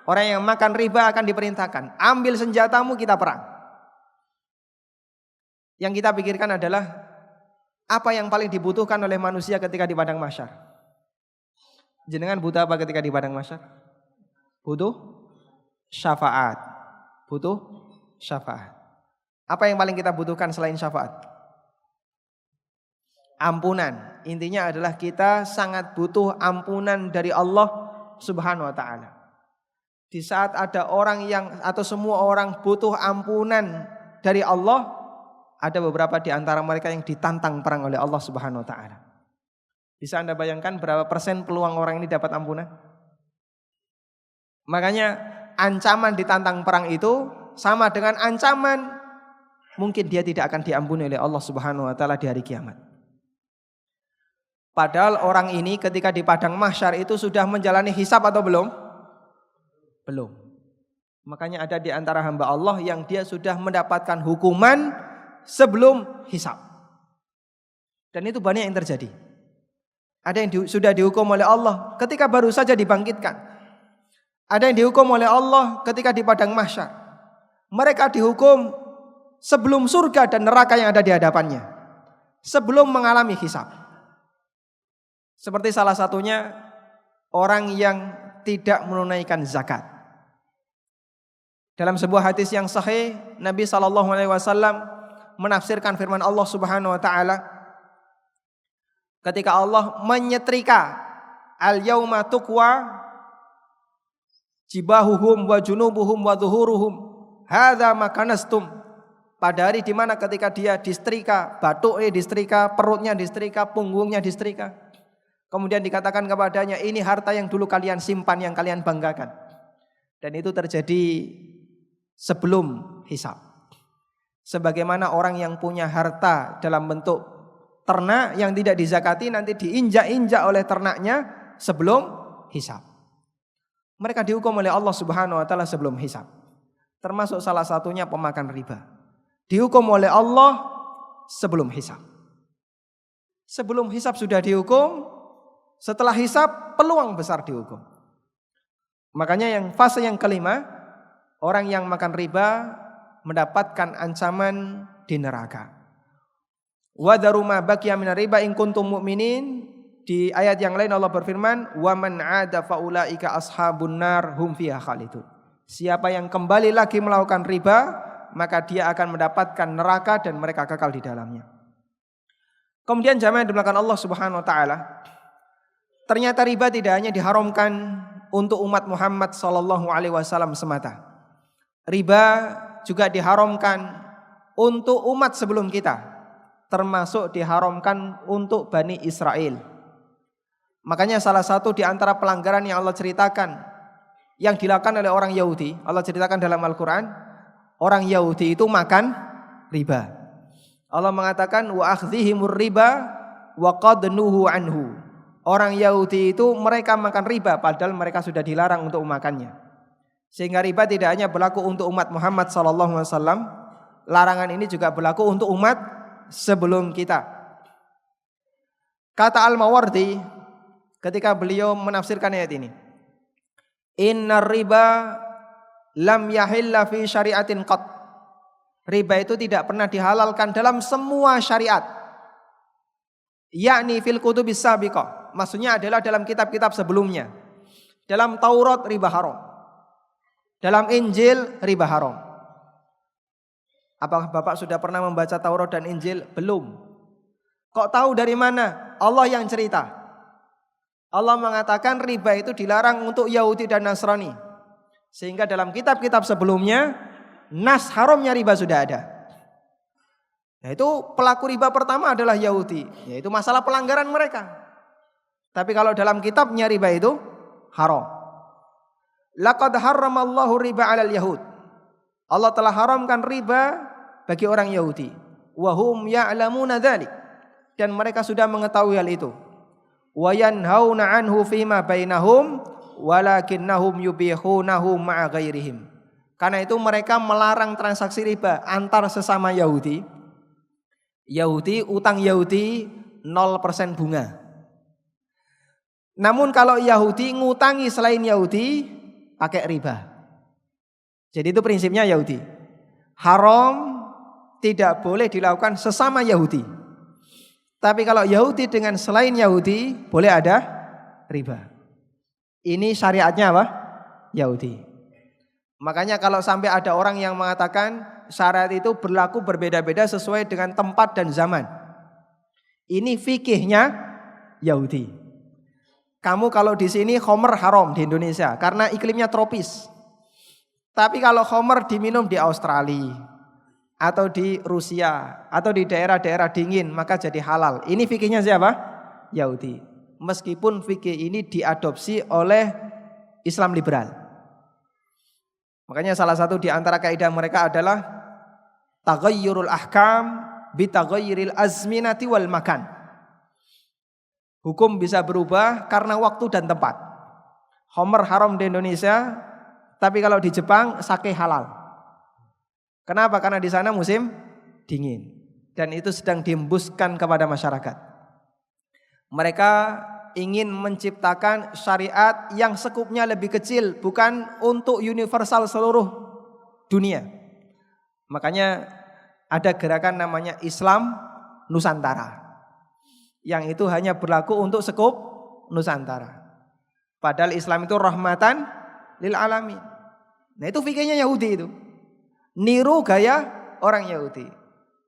orang yang makan riba akan diperintahkan, ambil senjatamu kita perang. Yang kita pikirkan adalah apa yang paling dibutuhkan oleh manusia ketika di padang mahsyar. Jenengan butuh apa ketika di padang mahsyar? Butuh syafaat. Butuh syafaat. Apa yang paling kita butuhkan selain syafaat? Ampunan. Intinya adalah kita sangat butuh ampunan dari Allah Subhanahu wa taala. Di saat ada orang yang atau semua orang butuh ampunan dari Allah, ada beberapa di antara mereka yang ditantang perang oleh Allah Subhanahu wa taala. Bisa Anda bayangkan berapa persen peluang orang ini dapat ampunan? Makanya ancaman ditantang perang itu sama dengan ancaman mungkin dia tidak akan diampuni oleh Allah Subhanahu wa taala di hari kiamat. Padahal orang ini ketika di padang mahsyar itu sudah menjalani hisab atau belum? Belum. Makanya ada di antara hamba Allah yang dia sudah mendapatkan hukuman sebelum hisab. Dan itu banyak yang terjadi. Ada yang sudah dihukum oleh Allah ketika baru saja dibangkitkan. Ada yang dihukum oleh Allah ketika di padang mahsyar. Mereka dihukum sebelum surga dan neraka yang ada di hadapannya. Sebelum mengalami hisab. Seperti salah satunya orang yang tidak menunaikan zakat. Dalam sebuah hadis yang sahih, Nabi SAW menafsirkan firman Allah Subhanahu wa taala ketika Allah menyetrika al-yauma tuqwa jibahuhum wa junubuhum wa zuhuruhum hadza ma kanastum, pada hari di mana ketika dia disetrika, batuknya disetrika, perutnya disetrika, punggungnya disetrika, kemudian dikatakan kepadanya, ini harta yang dulu kalian simpan, yang kalian banggakan. Dan itu terjadi sebelum hisab. Sebagaimana orang yang punya harta dalam bentuk ternak yang tidak dizakati nanti diinjak-injak oleh ternaknya sebelum hisab. Mereka dihukum oleh Allah Subhanahu wa taala sebelum hisab. Termasuk salah satunya pemakan riba. Dihukum oleh Allah sebelum hisab. Sebelum hisab sudah dihukum, setelah hisab peluang besar dihukum. Makanya yang fase yang kelima, orang yang makan riba mendapatkan ancaman di neraka. Wa daru ma baqiya minar riba in kuntum mu'minin. Di ayat yang lain Allah berfirman, wa man 'ada fa ulaika ashabun nar hum fiha khalidun. Siapa yang kembali lagi melakukan riba, maka dia akan mendapatkan neraka dan mereka kekal di dalamnya. Kemudian jamaah yang dimuliakan Allah Subhanahu wa taala, ternyata riba tidak hanya diharamkan untuk umat Muhammad sallallahu alaihi wasallam semata. Riba juga diharamkan untuk umat sebelum kita, termasuk diharamkan untuk Bani Israel. Makanya salah satu di antara pelanggaran yang Allah ceritakan yang dilakukan oleh orang Yahudi, Allah ceritakan dalam Al-Quran, orang Yahudi itu makan riba. Allah mengatakan wa akhdhihimur riba wa qad nuhu anhu. Orang Yahudi itu mereka makan riba padahal mereka sudah dilarang untuk memakannya. Sehingga riba tidak hanya berlaku untuk umat Muhammad SAW, larangan ini juga berlaku untuk umat sebelum kita. Kata Al-Mawardi ketika beliau menafsirkan ayat ini, innar riba lam yahilla fi syariatin qat. Riba itu tidak pernah dihalalkan dalam semua syariat. Yakni fil kutubis sabiqah. Maksudnya adalah dalam kitab-kitab sebelumnya. Dalam Taurat riba haram. Dalam Injil riba haram. Apakah Bapak sudah pernah membaca Taurat dan Injil? Belum. Kok tahu dari mana? Allah yang cerita. Allah mengatakan riba itu dilarang untuk Yahudi dan Nasrani. Sehingga dalam kitab-kitab sebelumnya nas haramnya riba sudah ada. Yaitu pelaku riba pertama adalah Yahudi, yaitu masalah pelanggaran mereka. Tapi kalau dalam kitabnya riba itu haram. Laqad harramallahu riba 'alal yahud. Allah telah haramkan riba bagi orang Yahudi. Wa hum ya'lamuna dzalik. Dan mereka sudah mengetahui hal itu. Wa yanhauna 'anhu fima bainahum walakinnahum yubihunahu ma'a ghairihim. Karena itu mereka melarang transaksi riba antar sesama Yahudi. Yahudi, utang Yahudi 0% bunga. Namun kalau Yahudi ngutangi selain Yahudi pakai riba. Jadi itu prinsipnya Yahudi. Haram tidak boleh dilakukan sesama Yahudi. Tapi kalau Yahudi dengan selain Yahudi boleh ada riba. Ini syariatnya apa? Yahudi. Makanya kalau sampai ada orang yang mengatakan syariat itu berlaku berbeda-beda sesuai dengan tempat dan zaman. Ini fikihnya Yahudi. Kamu kalau di sini khamr haram di Indonesia karena iklimnya tropis. Tapi kalau khamr diminum di Australia atau di Rusia atau di daerah-daerah dingin maka jadi halal. Ini fikihnya siapa? Yahudi. Meskipun fikih ini diadopsi oleh Islam liberal. Makanya salah satu di antara kaidah mereka adalah taghayyurul ahkam bi taghayyuril azminati wal makan. Hukum bisa berubah karena waktu dan tempat. Khamr haram di Indonesia, tapi kalau di Jepang sake halal. Kenapa? Karena di sana musim dingin dan itu sedang diembuskan kepada masyarakat. Mereka ingin menciptakan syariat yang skupnya lebih kecil, bukan untuk universal seluruh dunia. Makanya ada gerakan namanya Islam Nusantara, yang itu hanya berlaku untuk skup Nusantara. Padahal Islam itu rahmatan lil alamin. Nah itu fikihnya Yahudi itu. Niru gaya orang Yahudi.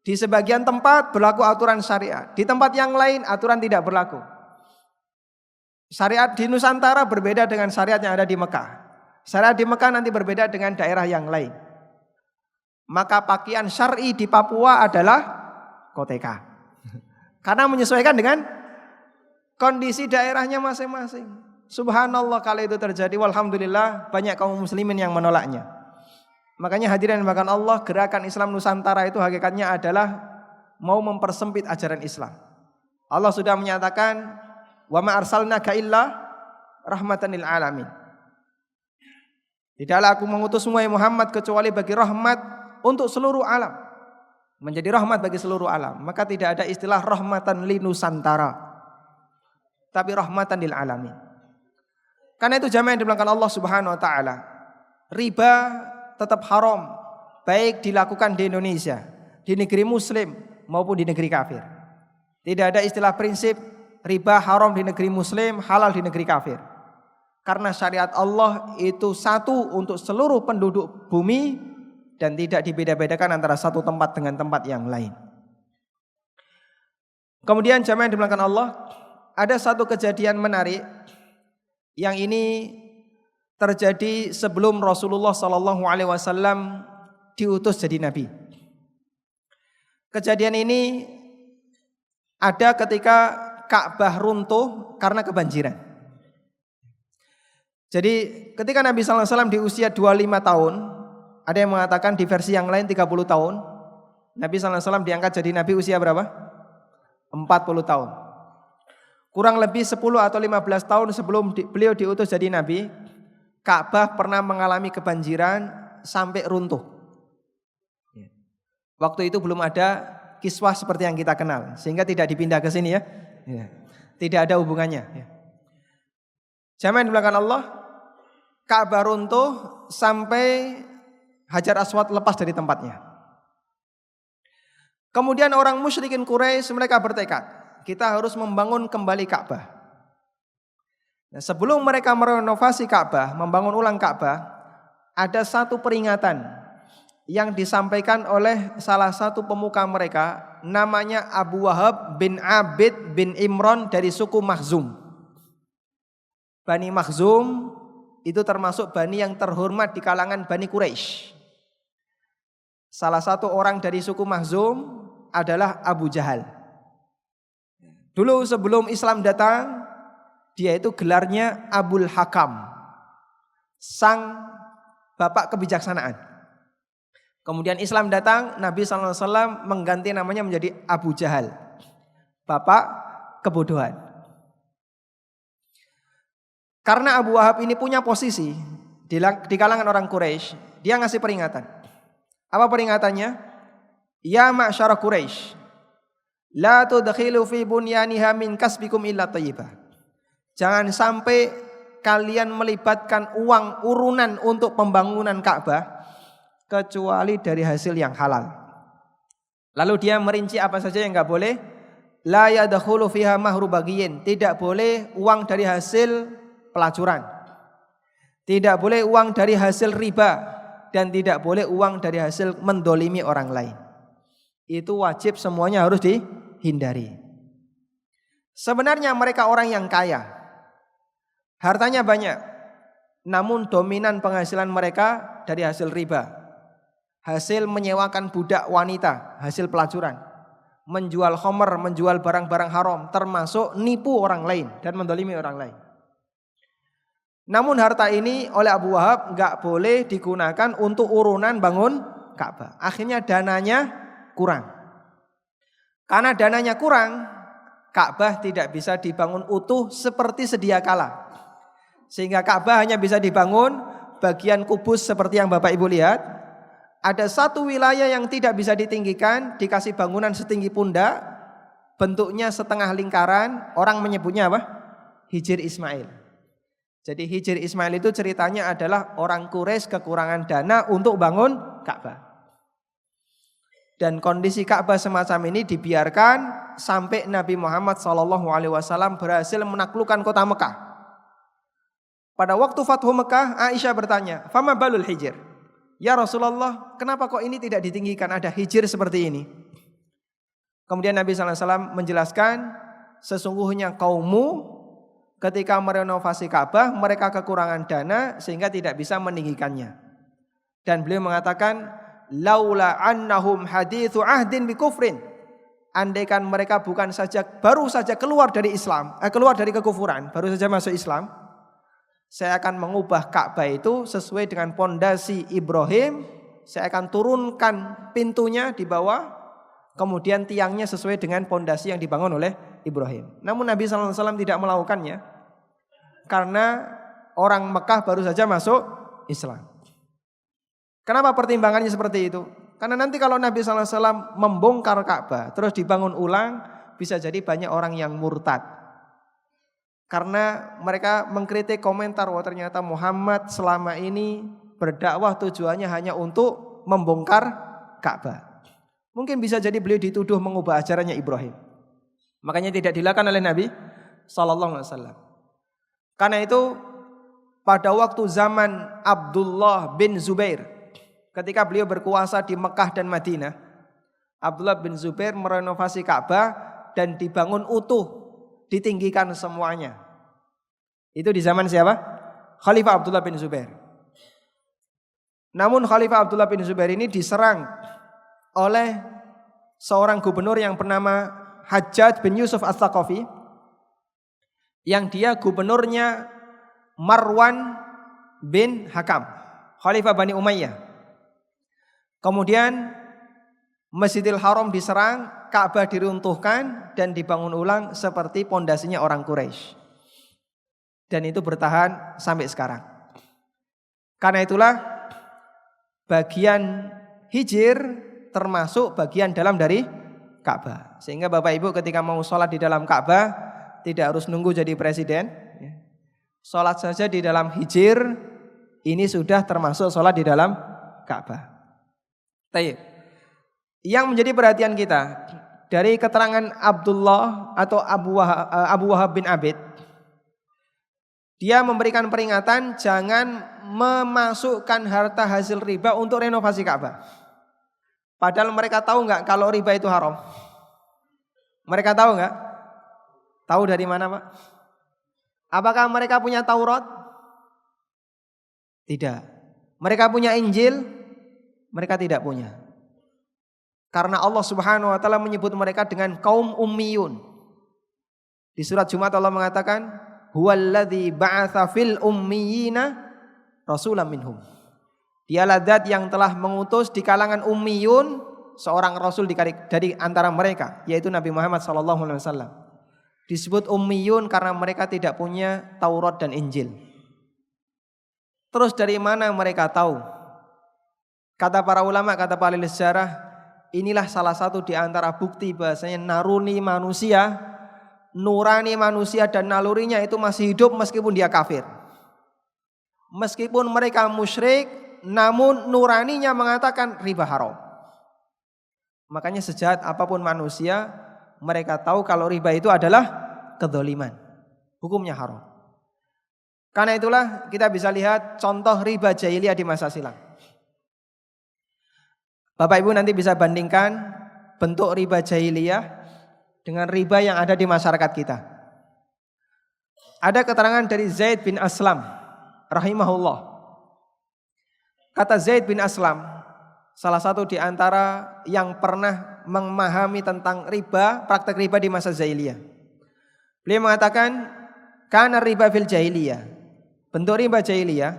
Di sebagian tempat berlaku aturan syariat, di tempat yang lain aturan tidak berlaku. Syariat di Nusantara berbeda dengan syariat yang ada di Mekah. Syariat di Mekah nanti berbeda dengan daerah yang lain. Maka pakaian syar'i di Papua adalah koteka. Karena menyesuaikan dengan kondisi daerahnya masing-masing. Subhanallah kalau itu terjadi, walhamdulillah banyak kaum muslimin yang menolaknya. Makanya hadirin bahkan Allah, gerakan Islam Nusantara itu hakikatnya adalah mau mempersempit ajaran Islam. Allah sudah menyatakan wa ma arsalnaka illa rahmatan lil alamin. Tidaklah aku mengutusmu Muhammad kecuali bagi rahmat untuk seluruh alam. Menjadi rahmat bagi seluruh alam. Maka tidak ada istilah rahmatan li Nusantara, tapi rahmatan lil alamin. Karena itu jamaah yang dimuliakan Allah Subhanahu wa taala, riba tetap haram baik dilakukan di Indonesia, di negeri muslim maupun di negeri kafir. Tidak ada istilah prinsip riba haram di negeri muslim, halal di negeri kafir. Karena syariat Allah itu satu untuk seluruh penduduk bumi dan tidak dibeda-bedakan antara satu tempat dengan tempat yang lain. Kemudian jamaah yang dimuliakan Allah, ada satu kejadian menarik yang ini terjadi sebelum Rasulullah SAW diutus jadi nabi. Kejadian ini ada ketika Ka'bah runtuh karena kebanjiran. Jadi ketika Nabi SAW di usia 25 tahun, ada yang mengatakan di versi yang lain 30 tahun, Nabi SAW diangkat jadi nabi usia berapa? 40 tahun. Kurang lebih 10 atau 15 tahun sebelum beliau diutus jadi nabi, Ka'bah pernah mengalami kebanjiran sampai runtuh. Waktu itu belum ada kiswah seperti yang kita kenal, sehingga tidak dipindah ke sini ya. Tidak ada hubungannya. Jamaah yang dimuliakan Allah, Ka'bah runtuh sampai Hajar Aswad lepas dari tempatnya. Kemudian orang musyrikin Quraisy mereka bertekad, kita harus membangun kembali Ka'bah. Nah, sebelum mereka merenovasi Ka'bah, membangun ulang Ka'bah, ada satu peringatan yang disampaikan oleh salah satu pemuka mereka, namanya Abu Wahab bin Abid bin Imran dari suku Makhzum. Bani Makhzum itu termasuk bani yang terhormat di kalangan Bani Quraisy. Salah satu orang dari suku Makhzum adalah Abu Jahal. Dulu sebelum Islam datang, dia itu gelarnya Abul Hakam, sang bapak kebijaksanaan. Kemudian Islam datang, Nabi SAW mengganti namanya menjadi Abu Jahal, bapak kebodohan. Karena Abu Wahab ini punya posisi di kalangan orang Quraisy, dia ngasih peringatan. Apa peringatannya? Ya ma'syara Quraisy, la tudkhilu fi bunyaniha min kasbikum illa thayyibah. Jangan sampai kalian melibatkan uang urunan untuk pembangunan Ka'bah kecuali dari hasil yang halal. Lalu dia merinci apa saja yang enggak boleh. La yadkhulu fiha mahru baghiyin, tidak boleh uang dari hasil pelacuran. Tidak boleh uang dari hasil riba dan tidak boleh uang dari hasil mendolimi orang lain. Itu wajib semuanya harus dihindari. Sebenarnya mereka orang yang kaya, hartanya banyak, namun dominan penghasilan mereka dari hasil riba, hasil menyewakan budak wanita, hasil pelacuran, menjual khamr, menjual barang-barang haram, termasuk nipu orang lain dan mendolimi orang lain. Namun harta ini oleh Abu Wahab enggak boleh digunakan untuk urunan bangun Ka'bah. Akhirnya dananya kurang. Karena dananya kurang, Ka'bah tidak bisa dibangun utuh seperti sedia kala. Sehingga Ka'bah hanya bisa dibangun bagian kubus seperti yang Bapak Ibu lihat. Ada satu wilayah yang tidak bisa ditinggikan, dikasih bangunan setinggi pundak, bentuknya setengah lingkaran, orang menyebutnya apa? Hijr Ismail. Jadi Hijr Ismail itu ceritanya adalah orang Quraisy kekurangan dana untuk bangun Ka'bah. Dan kondisi Ka'bah semacam ini dibiarkan sampai Nabi Muhammad SAW berhasil menaklukkan kota Mekah. Pada waktu Fathu Mekah, Aisyah bertanya, "Fama balul hijr?" Ya Rasulullah, kenapa kok ini tidak ditinggikan, ada hijr seperti ini? Kemudian Nabi SAW menjelaskan, sesungguhnya kaummu ketika merenovasi Ka'bah, mereka kekurangan dana sehingga tidak bisa meninggikannya. Dan beliau mengatakan, laula annahum hadithu ahdin bi kufrin. Andaikan mereka bukan saja baru saja keluar dari Islam, keluar dari kekufuran, baru saja masuk Islam, saya akan mengubah Ka'bah itu sesuai dengan pondasi Ibrahim. Saya akan turunkan pintunya di bawah, kemudian tiangnya sesuai dengan pondasi yang dibangun oleh Ibrahim. Namun Nabi SAW tidak melakukannya karena orang Mekah baru saja masuk Islam. Kenapa pertimbangannya seperti itu? Karena nanti kalau Nabi SAW membongkar Ka'bah terus dibangun ulang, bisa jadi banyak orang yang murtad. Karena mereka mengkritik komentar, wah ternyata Muhammad selama ini berdakwah tujuannya hanya untuk membongkar Ka'bah. Mungkin bisa jadi beliau dituduh mengubah ajarannya Ibrahim. Makanya tidak dilakukan oleh Nabi SAW. Karena itu pada waktu zaman Abdullah bin Zubair, ketika beliau berkuasa di Mekah dan Madinah, Abdullah bin Zubair merenovasi Ka'bah dan dibangun utuh, ditinggikan semuanya. Itu di zaman siapa? Khalifah Abdullah bin Zubair. Namun Khalifah Abdullah bin Zubair ini diserang oleh seorang gubernur yang bernama Hajjaj bin Yusuf As-Saqafi, yang dia gubernurnya Marwan bin Hakam, Khalifah Bani Umayyah. Kemudian Masjidil Haram diserang, Ka'bah diruntuhkan dan dibangun ulang seperti pondasinya orang Quraisy. Dan itu bertahan sampai sekarang. Karena itulah bagian hijir termasuk bagian dalam dari Ka'bah. Sehingga Bapak Ibu ketika mau sholat di dalam Ka'bah tidak harus nunggu jadi presiden. Sholat saja di dalam hijir, ini sudah termasuk sholat di dalam Ka'bah. Baik. Yang menjadi perhatian kita dari keterangan Abdullah atau Abu Wahab bin Abid, dia memberikan peringatan jangan memasukkan harta hasil riba untuk renovasi Ka'bah. Padahal mereka tahu nggak kalau riba itu haram? Mereka tahu nggak? Tahu dari mana, Pak? Apakah mereka punya Taurat? Tidak. Mereka punya Injil? Mereka tidak punya. Karena Allah Subhanahu wa taala menyebut mereka dengan kaum ummiyun. Di surat Jumat Allah mengatakan, "Huwallazi ba'atsa fil ummiyina rasulan minhum." Dialah zat yang telah mengutus di kalangan ummiyun seorang rasul dari antara mereka, yaitu Nabi Muhammad SAW. Disebut ummiyun karena mereka tidak punya Taurat dan Injil. Terus dari mana mereka tahu? Kata para ulama, kata para ahli sejarah, inilah salah satu di antara bukti bahasanya nurani manusia dan nalurinya itu masih hidup meskipun dia kafir. Meskipun mereka musyrik, namun nuraninya mengatakan riba haram. Makanya sejahat apapun manusia, mereka tahu kalau riba itu adalah kedzaliman, hukumnya haram. Karena itulah kita bisa lihat contoh riba jahiliyah di masa silam. Bapak Ibu nanti bisa bandingkan bentuk riba jahiliyah dengan riba yang ada di masyarakat kita. Ada keterangan dari Zaid bin Aslam rahimahullah. Kata Zaid bin Aslam, salah satu di antara yang pernah memahami tentang riba, praktek riba di masa jahiliyah. Beliau mengatakan, kana riba fil jahiliyah. Bentuk riba jahiliyah,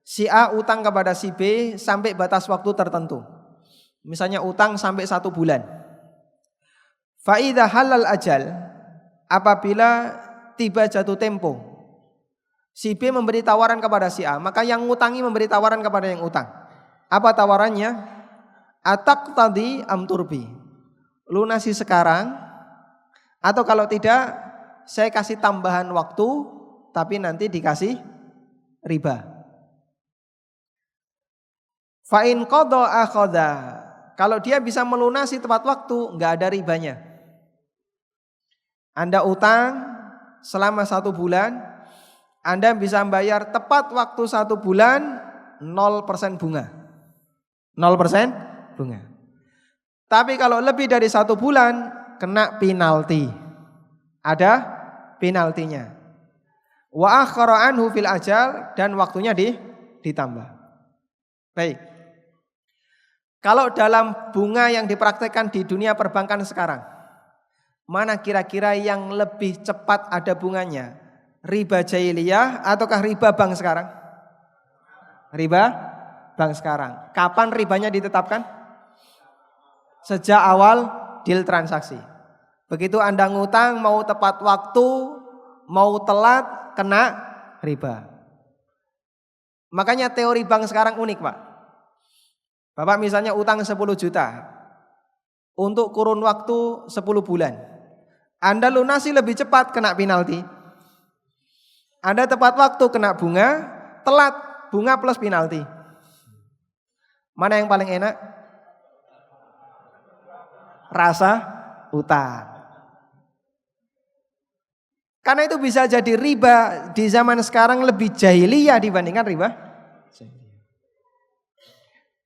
si A utang kepada si B sampai batas waktu tertentu. Misalnya utang sampai 1 bulan. Fa idza halal ajal, apabila tiba jatuh tempo, si B memberi tawaran kepada si A, maka yang ngutangi memberi tawaran kepada yang utang. Apa tawarannya? Atak tadi amturbi, lunasi sekarang, atau kalau tidak saya kasih tambahan waktu, tapi nanti dikasih riba. Fa'in qadha akhadha, kalau dia bisa melunasi tepat waktu, enggak ada ribanya. Anda utang selama 1 bulan, Anda bisa membayar tepat waktu 1 bulan 0% bunga. 0% bunga. Tapi kalau lebih dari 1 bulan kena penalti. Ada penaltinya. Wa akhara anhu fil ajal, dan waktunya ditambah. Baik. Kalau dalam bunga yang dipraktekkan di dunia perbankan sekarang, mana kira-kira yang lebih cepat ada bunganya? Riba jahiliyah ataukah riba bank sekarang? Riba bank sekarang. Kapan ribanya ditetapkan? Sejak awal deal transaksi. Begitu Anda ngutang mau tepat waktu, mau telat, kena riba. Makanya teori bank sekarang unik, Pak. Bapak misalnya utang 10 juta untuk kurun waktu 10 bulan. Anda lunasi lebih cepat kena penalti. Anda tepat waktu kena bunga, telat bunga plus penalti. Mana yang paling enak? Rasa utang. Karena itu bisa jadi riba di zaman sekarang lebih jahiliyah dibandingkan riba.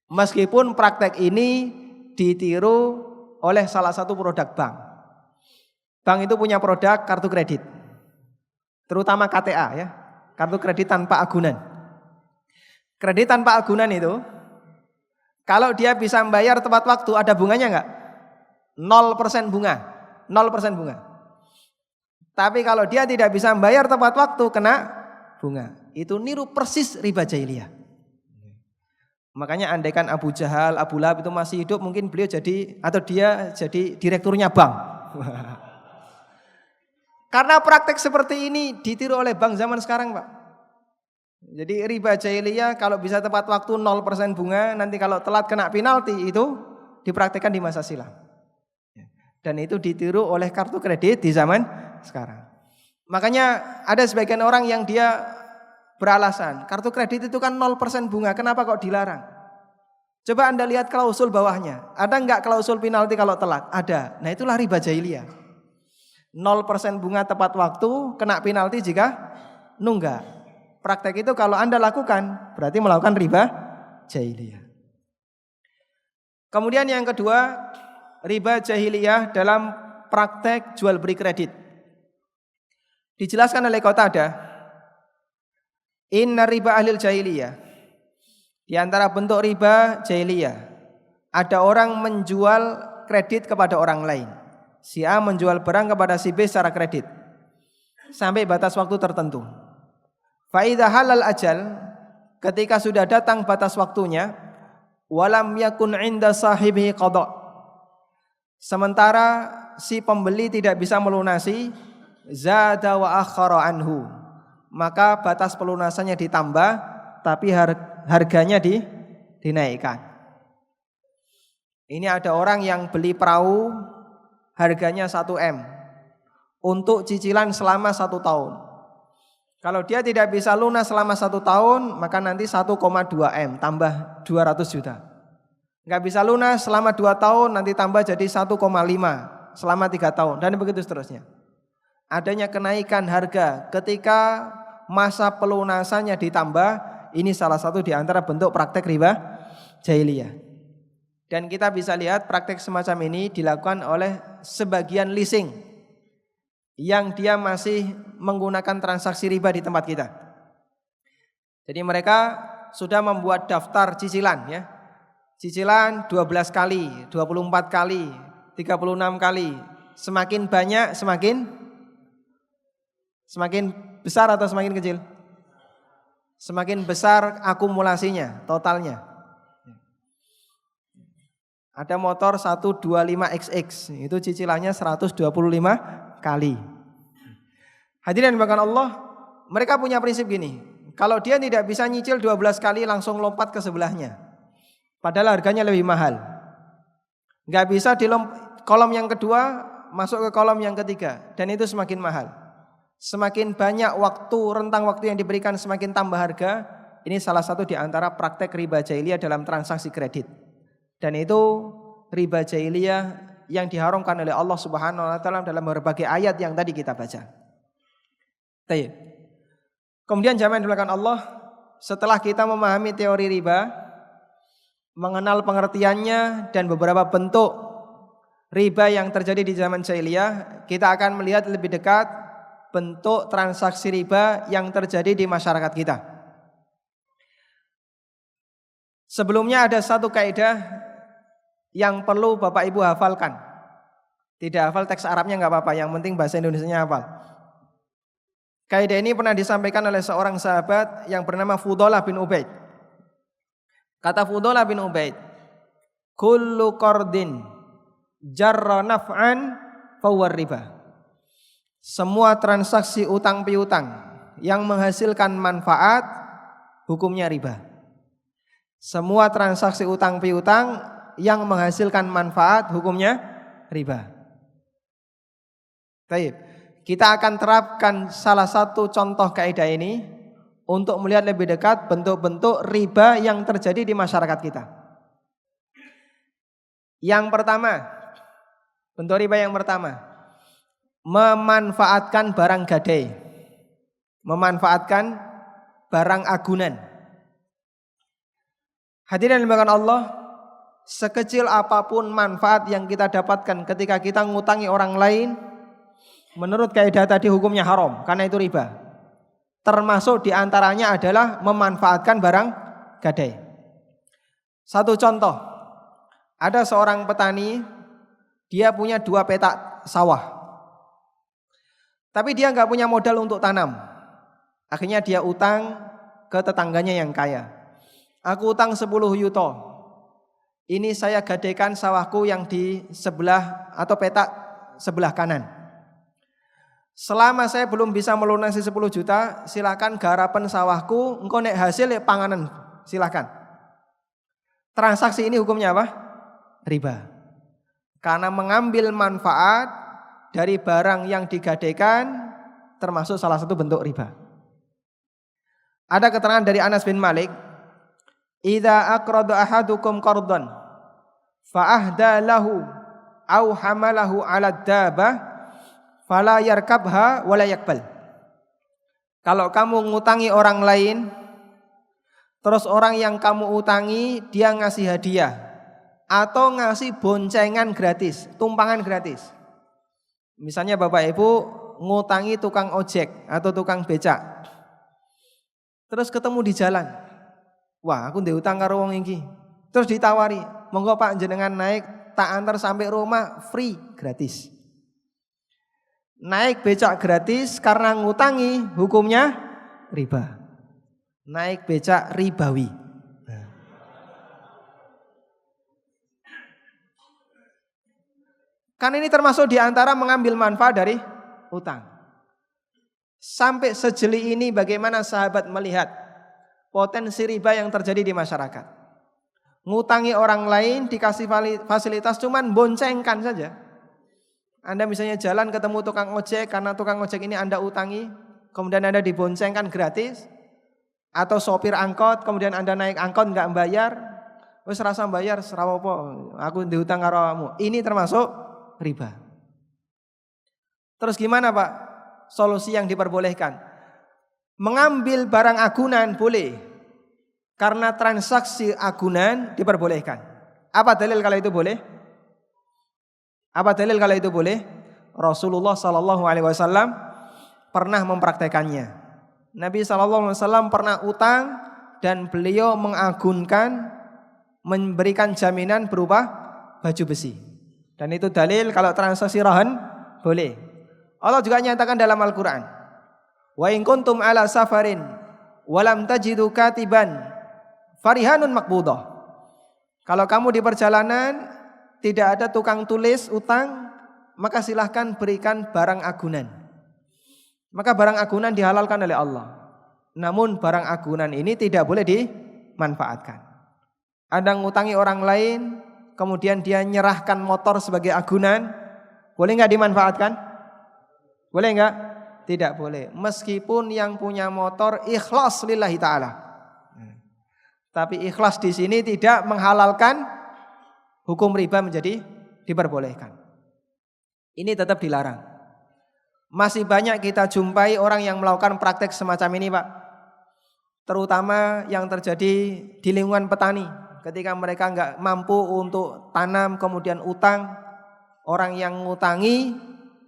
Meskipun praktek ini ditiru oleh salah satu produk bank. Bank itu punya produk kartu kredit. Terutama KTA ya, kartu kredit tanpa agunan. Kredit tanpa agunan itu, kalau dia bisa membayar tepat waktu, ada bunganya enggak? 0% bunga. 0% bunga. Tapi kalau dia tidak bisa membayar tepat waktu, kena bunga. Itu niru persis riba jahiliyah. Makanya andaikan Abu Jahal, Abu Lahab itu masih hidup, mungkin beliau jadi, atau dia jadi direkturnya bank. Karena praktek seperti ini ditiru oleh bank zaman sekarang, Pak. Jadi riba jahiliyah kalau bisa tepat waktu 0% bunga, nanti kalau telat kena penalti, itu dipraktekkan di masa silam. Dan itu ditiru oleh kartu kredit di zaman sekarang. Makanya ada sebagian orang yang dia beralasan, kartu kredit itu kan 0% bunga, kenapa kok dilarang? Coba Anda lihat klausul bawahnya, ada enggak klausul penalti kalau telat? Ada. Nah itulah riba jahiliyah. 0% bunga tepat waktu, kena penalti jika nunggak. Praktek itu kalau Anda lakukan, berarti melakukan riba jahiliyah. Kemudian yang kedua, riba jahiliyah dalam praktek jual beli kredit. Dijelaskan oleh Qatadah, inna riba ahlil jahiliyah, di antara bentuk riba jahiliyah, ada orang menjual kredit kepada orang lain. Si A menjual barang kepada si B secara kredit sampai batas waktu tertentu. Fa idza halal ajal, ketika sudah datang batas waktunya, walam yakun inda sahibihi qada, sementara si pembeli tidak bisa melunasi, zada wa akhara anhu, maka batas pelunasannya ditambah tapi harganya dinaikkan. Ini ada orang yang beli perahu harganya 1 M untuk cicilan selama 1 tahun. Kalau dia tidak bisa lunas selama 1 tahun, maka nanti 1,2 M tambah 200 juta. Enggak bisa lunas selama 2 tahun, nanti tambah jadi 1,5 selama 3 tahun, dan begitu seterusnya. Adanya kenaikan harga ketika masa pelunasannya ditambah, ini salah satu di antara bentuk praktek riba jahiliyah. Dan kita bisa lihat praktek semacam ini dilakukan oleh sebagian leasing yang dia masih menggunakan transaksi riba di tempat kita. Jadi mereka sudah membuat daftar cicilan ya. Cicilan 12 kali, 24 kali, 36 kali. Semakin banyak semakin besar atau semakin kecil? Semakin besar akumulasinya, totalnya. Ada motor 125XX, itu cicilannya 125 kali. Hadirin bahkan Allah, mereka punya prinsip gini. Kalau dia tidak bisa nyicil 12 kali langsung lompat ke sebelahnya. Padahal harganya lebih mahal. Gak bisa di kolom yang kedua masuk ke kolom yang ketiga. Dan itu semakin mahal. Semakin banyak waktu, rentang waktu yang diberikan semakin tambah harga. Ini salah satu di antara praktek riba jahiliyah dalam transaksi kredit. Dan itu riba jahiliyah yang diharamkan oleh Allah Subhanahu wa taala dalam berbagai ayat yang tadi kita baca. Baik. Kemudian jamaah yang dimuliakan Allah, setelah kita memahami teori riba, mengenal pengertiannya dan beberapa bentuk riba yang terjadi di zaman jahiliyah, kita akan melihat lebih dekat bentuk transaksi riba yang terjadi di masyarakat kita. Sebelumnya ada satu kaidah yang perlu Bapak Ibu hafalkan. Tidak hafal teks Arabnya enggak apa-apa, yang penting bahasa Indonesianya hafal. Kaidah ini pernah disampaikan oleh seorang sahabat yang bernama Fudalah bin Ubaid. Kata Fudalah bin Ubaid, kullu qardin jarra naf'an fahuwa riba. Semua transaksi utang piutang yang menghasilkan manfaat hukumnya riba. Semua transaksi utang piutang yang menghasilkan manfaat hukumnya riba. Baik. Kita akan terapkan salah satu contoh kaidah ini untuk melihat lebih dekat bentuk-bentuk riba yang terjadi di masyarakat kita. Yang pertama, bentuk riba yang pertama, memanfaatkan barang gadai, memanfaatkan barang agunan. Hadirin yang dimuliakan Allah, sekecil apapun manfaat yang kita dapatkan ketika kita ngutangi orang lain, menurut kaidah tadi hukumnya haram karena itu riba. Termasuk diantaranya adalah memanfaatkan barang gadai. Satu contoh, ada seorang petani, dia punya 2 petak sawah. Tapi dia nggak punya modal untuk tanam. Akhirnya dia utang ke tetangganya yang kaya. Aku utang 10 yuto. Ini saya gadaikan sawahku yang di sebelah atau petak sebelah kanan. Selama saya belum bisa melunasi 10 juta, silakan garapan sawahku, engko nek hasil ya panganan, silakan. Transaksi ini hukumnya apa? Riba. Karena mengambil manfaat dari barang yang digadaikan termasuk salah satu bentuk riba. Ada keterangan dari Anas bin Malik, idza aqrada ahadukum qardan fa ahda lahu aw hamalahu 'ala dabbah fala yarkabha wala yakbal. Kalau kamu ngutangi orang lain, terus orang yang kamu utangi dia ngasih hadiah atau ngasih boncengan gratis, tumpangan gratis. Misalnya Bapak Ibu ngutangi tukang ojek atau tukang becak, terus ketemu di jalan, wah aku ndek utang karo wong iki, terus ditawari, monggo Pak jenengan naik tak antar sampai rumah free, gratis. Naik becak gratis karena ngutangi hukumnya riba. Naik becak ribawi. Kan ini termasuk diantara mengambil manfaat dari utang. Sampai sejeli ini bagaimana sahabat melihat potensi riba yang terjadi di masyarakat. Ngutangi orang lain dikasih fasilitas cuman boncengkan saja. Anda misalnya jalan ketemu tukang ojek, karena tukang ojek ini Anda utangi, kemudian Anda diboncengkan gratis. Atau sopir angkot, kemudian Anda naik angkot enggak bayar, wis rasa bayar serawopo, aku diutang karo kamu. Ini termasuk riba. Terus gimana Pak? Solusi yang diperbolehkan. Mengambil barang agunan boleh. Karena transaksi agunan diperbolehkan. Apa dalil kalau itu boleh? Apa dalil kalau itu boleh? Rasulullah SAW pernah mempraktekannya. Nabi SAW pernah utang dan beliau mengagunkan, memberikan jaminan berupa baju besi. Dan itu dalil kalau transaksi rahan boleh. Allah juga nyatakan dalam Al-Quran, wa in kuntum ala safarin walam tajidu katiban farihanun makbudah. Kalau kamu di perjalanan tidak ada tukang tulis utang, maka silahkan berikan barang agunan. Maka barang agunan dihalalkan oleh Allah. Namun barang agunan ini tidak boleh dimanfaatkan. Anda ngutangi orang lain, kemudian dia nyerahkan motor sebagai agunan, boleh nggak dimanfaatkan? Boleh nggak? Tidak boleh. Meskipun yang punya motor ikhlas lillahi ta'ala. Tapi ikhlas di sini tidak menghalalkan hukum riba menjadi diperbolehkan. Ini tetap dilarang. Masih banyak kita jumpai orang yang melakukan praktek semacam ini, Pak. Terutama yang terjadi di lingkungan petani. Ketika mereka nggak mampu untuk tanam kemudian utang, orang yang ngutangi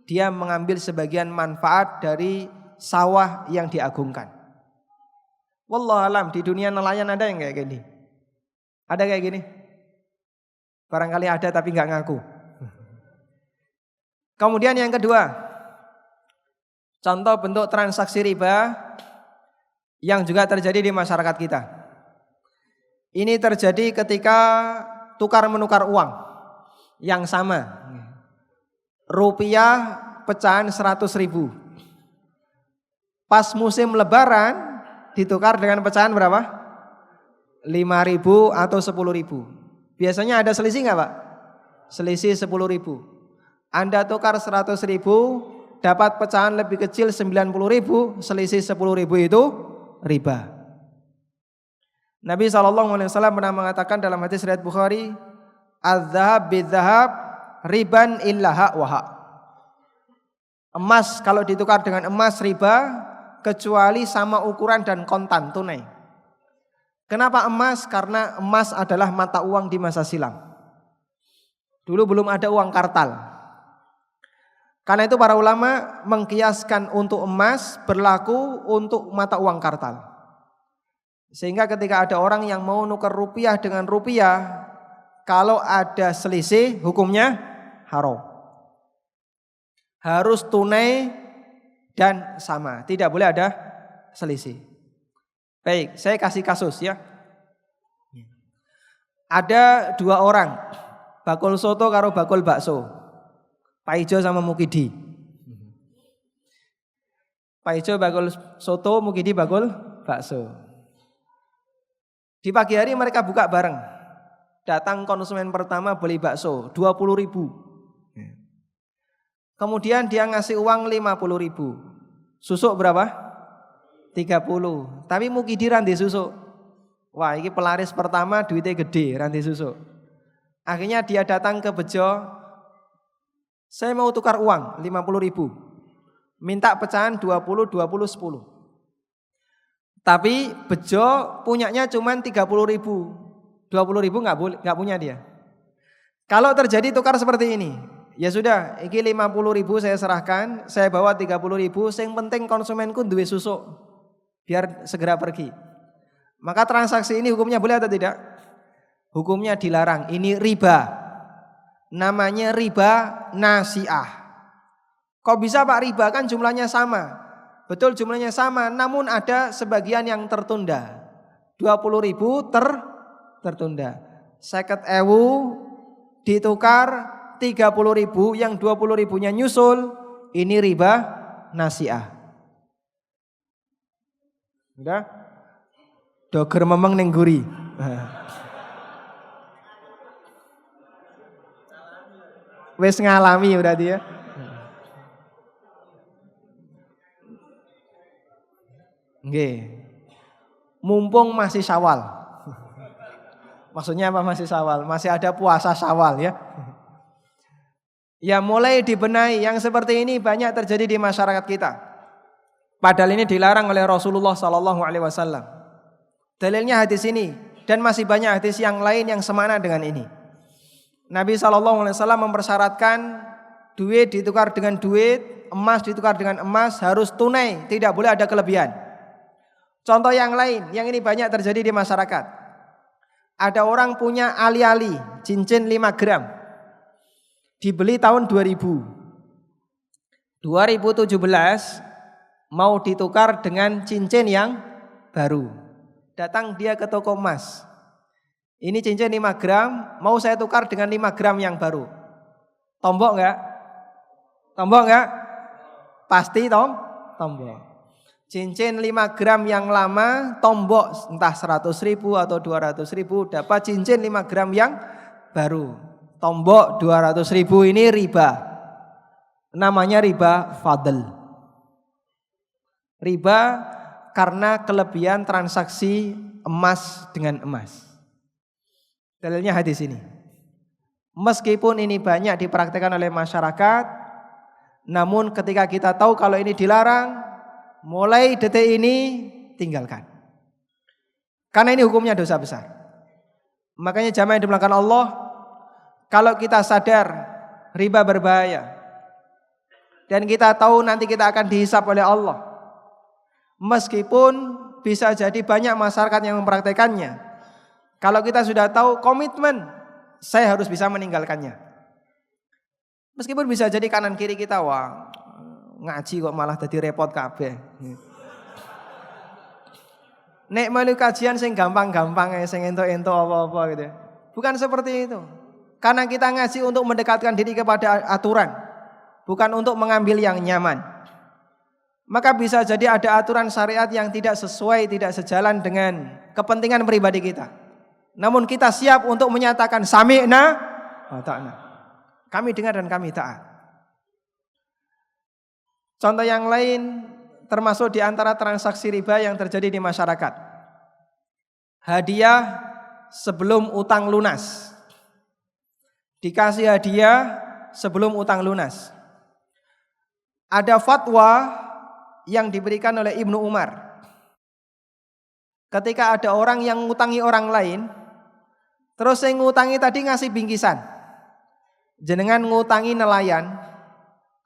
dia mengambil sebagian manfaat dari sawah yang diagungkan. Wallahualam, di dunia nelayan ada yang kayak gini? Ada kayak gini? Barangkali ada tapi nggak ngaku. Kemudian yang kedua, contoh bentuk transaksi riba yang juga terjadi di masyarakat kita. Ini terjadi ketika tukar menukar uang yang sama. Rupiah pecahan 100.000. Pas musim lebaran ditukar dengan pecahan berapa? 5.000 atau 10.000. Biasanya ada selisih nggak, Pak? Selisih 10.000. Anda tukar 100.000, dapat pecahan lebih kecil 90.000, selisih 10.000 itu riba. Nabi SAW pernah mengatakan dalam hadis riwayat Bukhari, "Az-zahab bidz-zahab riban illa haq wa haq." Emas kalau ditukar dengan emas riba, kecuali sama ukuran dan kontan tunai. Kenapa emas? Karena emas adalah mata uang di masa silam. Dulu belum ada uang kartal. Karena itu para ulama mengkiaskan untuk emas berlaku untuk mata uang kartal. Sehingga ketika ada orang yang mau nukar rupiah dengan rupiah, kalau ada selisih hukumnya haram. Harus tunai dan sama, tidak boleh ada selisih. Baik, saya kasih kasus ya. Ada dua orang, bakul soto karo bakul bakso. Pak Ijo sama Mukidi. Pak Ijo bakul soto, Mukidi bakul bakso. Di pagi hari mereka buka bareng. Datang konsumen pertama beli bakso 20.000. Kemudian dia ngasih uang 50.000. Susuk berapa? 30. Tapi Mukidi ranti susuk. Wah, ini pelaris pertama duitnya gede, ranti susuk. Akhirnya dia datang ke Bejo. Saya mau tukar uang 50.000. Minta pecahan 20, 20, 10. Tapi Bejo punyanya cuma 30.000. 20.000 nggak punya dia. Kalau terjadi tukar seperti ini, ya sudah, ini 50.000 saya serahkan, saya bawa 30.000, yang penting konsumenku duwe susuk, biar segera pergi. Maka transaksi ini hukumnya boleh atau tidak? Hukumnya dilarang, ini riba. Namanya riba nasi'ah. Kok bisa Pak riba? Kan jumlahnya sama. Betul jumlahnya sama, namun ada sebagian yang tertunda. 20.000 tertunda. 50.000 ditukar 30.000, yang 20.000-nya nyusul, ini riba nasi'ah. Udah? Doger memang ning guri. Wes ngalami berarti ya. Nggih. Mumpung masih Syawal. Maksudnya apa masih Syawal? Masih ada puasa Syawal ya. Ya mulai dibenahi, yang seperti ini banyak terjadi di masyarakat kita. Padahal ini dilarang oleh Rasulullah SAW. Dalilnya hadis ini dan masih banyak hadis yang lain yang semakna dengan ini. Nabi SAW mempersyaratkan duit ditukar dengan duit, emas ditukar dengan emas, harus tunai, tidak boleh ada kelebihan. Contoh yang lain, yang ini banyak terjadi di masyarakat. Ada orang punya ali-ali, cincin 5 gram. Dibeli tahun 2000. 2017 mau ditukar dengan cincin yang baru. Datang dia ke toko emas. Ini cincin 5 gram, mau saya tukar dengan 5 gram yang baru. Tombok enggak? Tombok enggak? Pasti tombok. Cincin 5 gram yang lama, tombok entah 100.000 atau 200.000, dapat cincin 5 gram yang baru. Tombok 200.000 ini riba. Namanya riba fadl. Riba karena kelebihan transaksi emas dengan emas. Dalilnya hadis ini. Meskipun ini banyak dipraktikkan oleh masyarakat, namun ketika kita tahu kalau ini dilarang, mulai detik ini tinggalkan. Karena ini hukumnya dosa besar. Makanya jamaah yang dimuliakan Allah, kalau kita sadar riba berbahaya dan kita tahu nanti kita akan dihisab oleh Allah, meskipun bisa jadi banyak masyarakat yang mempraktekannya, kalau kita sudah tahu komitmen, saya harus bisa meninggalkannya. Meskipun bisa jadi kanan kiri kita, wah ngaji kok malah jadi repot kabeh. Nek melu kajian sing gampang-gampang sing entuk-entuk apa-apa gitu. Bukan seperti itu. Karena kita ngaji untuk mendekatkan diri kepada aturan, bukan untuk mengambil yang nyaman. Maka bisa jadi ada aturan syariat yang tidak sesuai, tidak sejalan dengan kepentingan pribadi kita. Namun kita siap untuk menyatakan sami'na wa ta'na. Kami dengar dan kami taat. Contoh yang lain termasuk di antara transaksi riba yang terjadi di masyarakat. Hadiah sebelum utang lunas. Dikasih hadiah sebelum utang lunas. Ada fatwa yang diberikan oleh Ibnu Umar. Ketika ada orang yang ngutangi orang lain, terus yang ngutangi tadi ngasih bingkisan. Jenengan ngutangi nelayan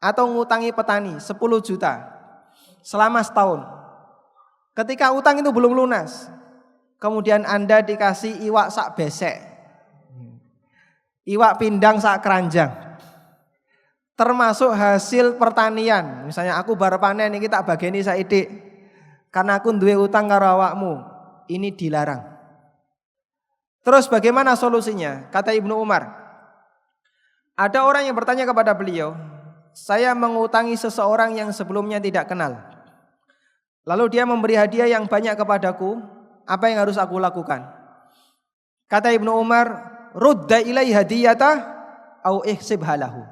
atau ngutangi petani 10 juta selama setahun. Ketika utang itu belum lunas, kemudian Anda dikasih iwak sak besek, iwak pindang sak keranjang, termasuk hasil pertanian. Misalnya aku bar panen iki tak bageni saidik karena aku duwe utang karo awakmu. Ini dilarang. Terus bagaimana solusinya? Kata Ibnu Umar, ada orang yang bertanya kepada beliau, saya mengutangi seseorang yang sebelumnya tidak kenal. Lalu dia memberi hadiah yang banyak kepadaku, apa yang harus aku lakukan? Kata Ibnu Umar, rudda ilai hadiyata au ihsibha lahu.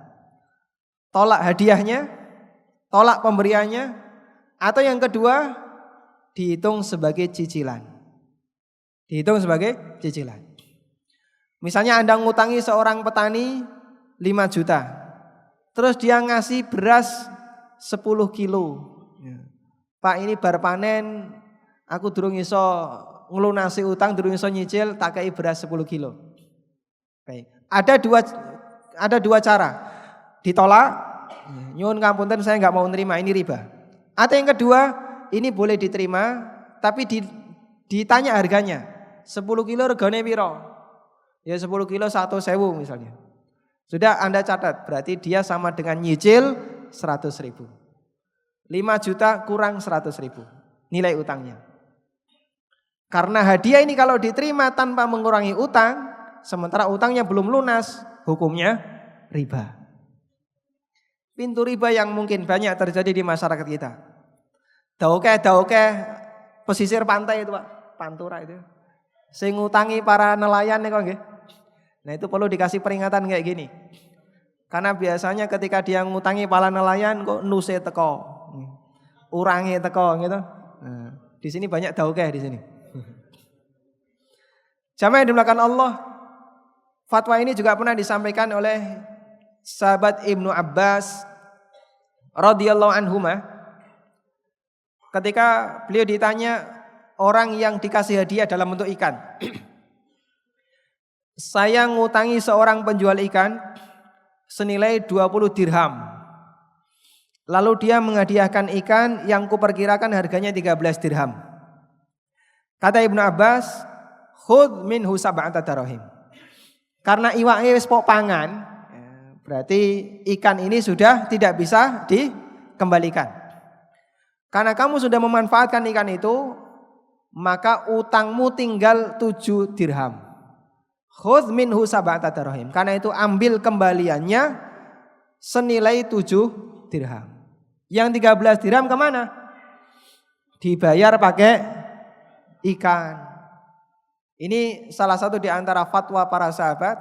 Tolak hadiahnya, tolak pemberiannya, atau yang kedua, dihitung sebagai cicilan. Dihitung sebagai cicilan. Misalnya Anda ngutangi seorang petani 5 juta. Terus dia ngasih beras 10 kilo. Pak, ini bar panen, aku durung iso ngelunasi utang, durung iso nyicil, tak kei beras 10 kilo. Baik. Ada dua cara. Ditolak, nyuwun ngapunten saya enggak mau nerima, ini riba. Atau yang kedua, ini boleh diterima tapi ditanya harganya. 10 kilo regane piro? Ya 10 kilo 1.000 misalnya. Sudah Anda catat, berarti dia sama dengan nyicil 100.000. 5 juta kurang 100.000 nilai utangnya. Karena hadiah ini kalau diterima tanpa mengurangi utang, sementara utangnya belum lunas, hukumnya riba. Pintu riba yang mungkin banyak terjadi di masyarakat kita. Dauke pesisir pantai itu Pak, Pantura itu. Sing ngutangi para nelayan nih kok nggih. Nah itu perlu dikasih peringatan kayak gini. Karena biasanya ketika dia ngutangi para nelayan kok nuse teko, urangi teko gitu. Nah, di sini banyak dauke di sini. Jamaah yang dimulakan Allah, fatwa ini juga pernah disampaikan oleh sahabat Ibnu Abbas radhiyallahu anhuma. Ketika beliau ditanya orang yang dikasih hadiah dalam bentuk ikan. Saya ngutangi seorang penjual ikan senilai 20 dirham. Lalu dia menghadiahkan ikan yang kuperkirakan harganya 13 dirham. Kata Ibnu Abbas, khudh minhu sab'ata darahim. Karena iwake wis pok pangan, berarti ikan ini sudah tidak bisa dikembalikan. Karena kamu sudah memanfaatkan ikan itu, maka utangmu tinggal 7 dirham. Khudh minhu sab'ata darahim. Karena itu ambil kembaliannya senilai 7 dirham. Yang 13 dirham kemana? Dibayar pakai ikan. Ini salah satu di antara fatwa para sahabat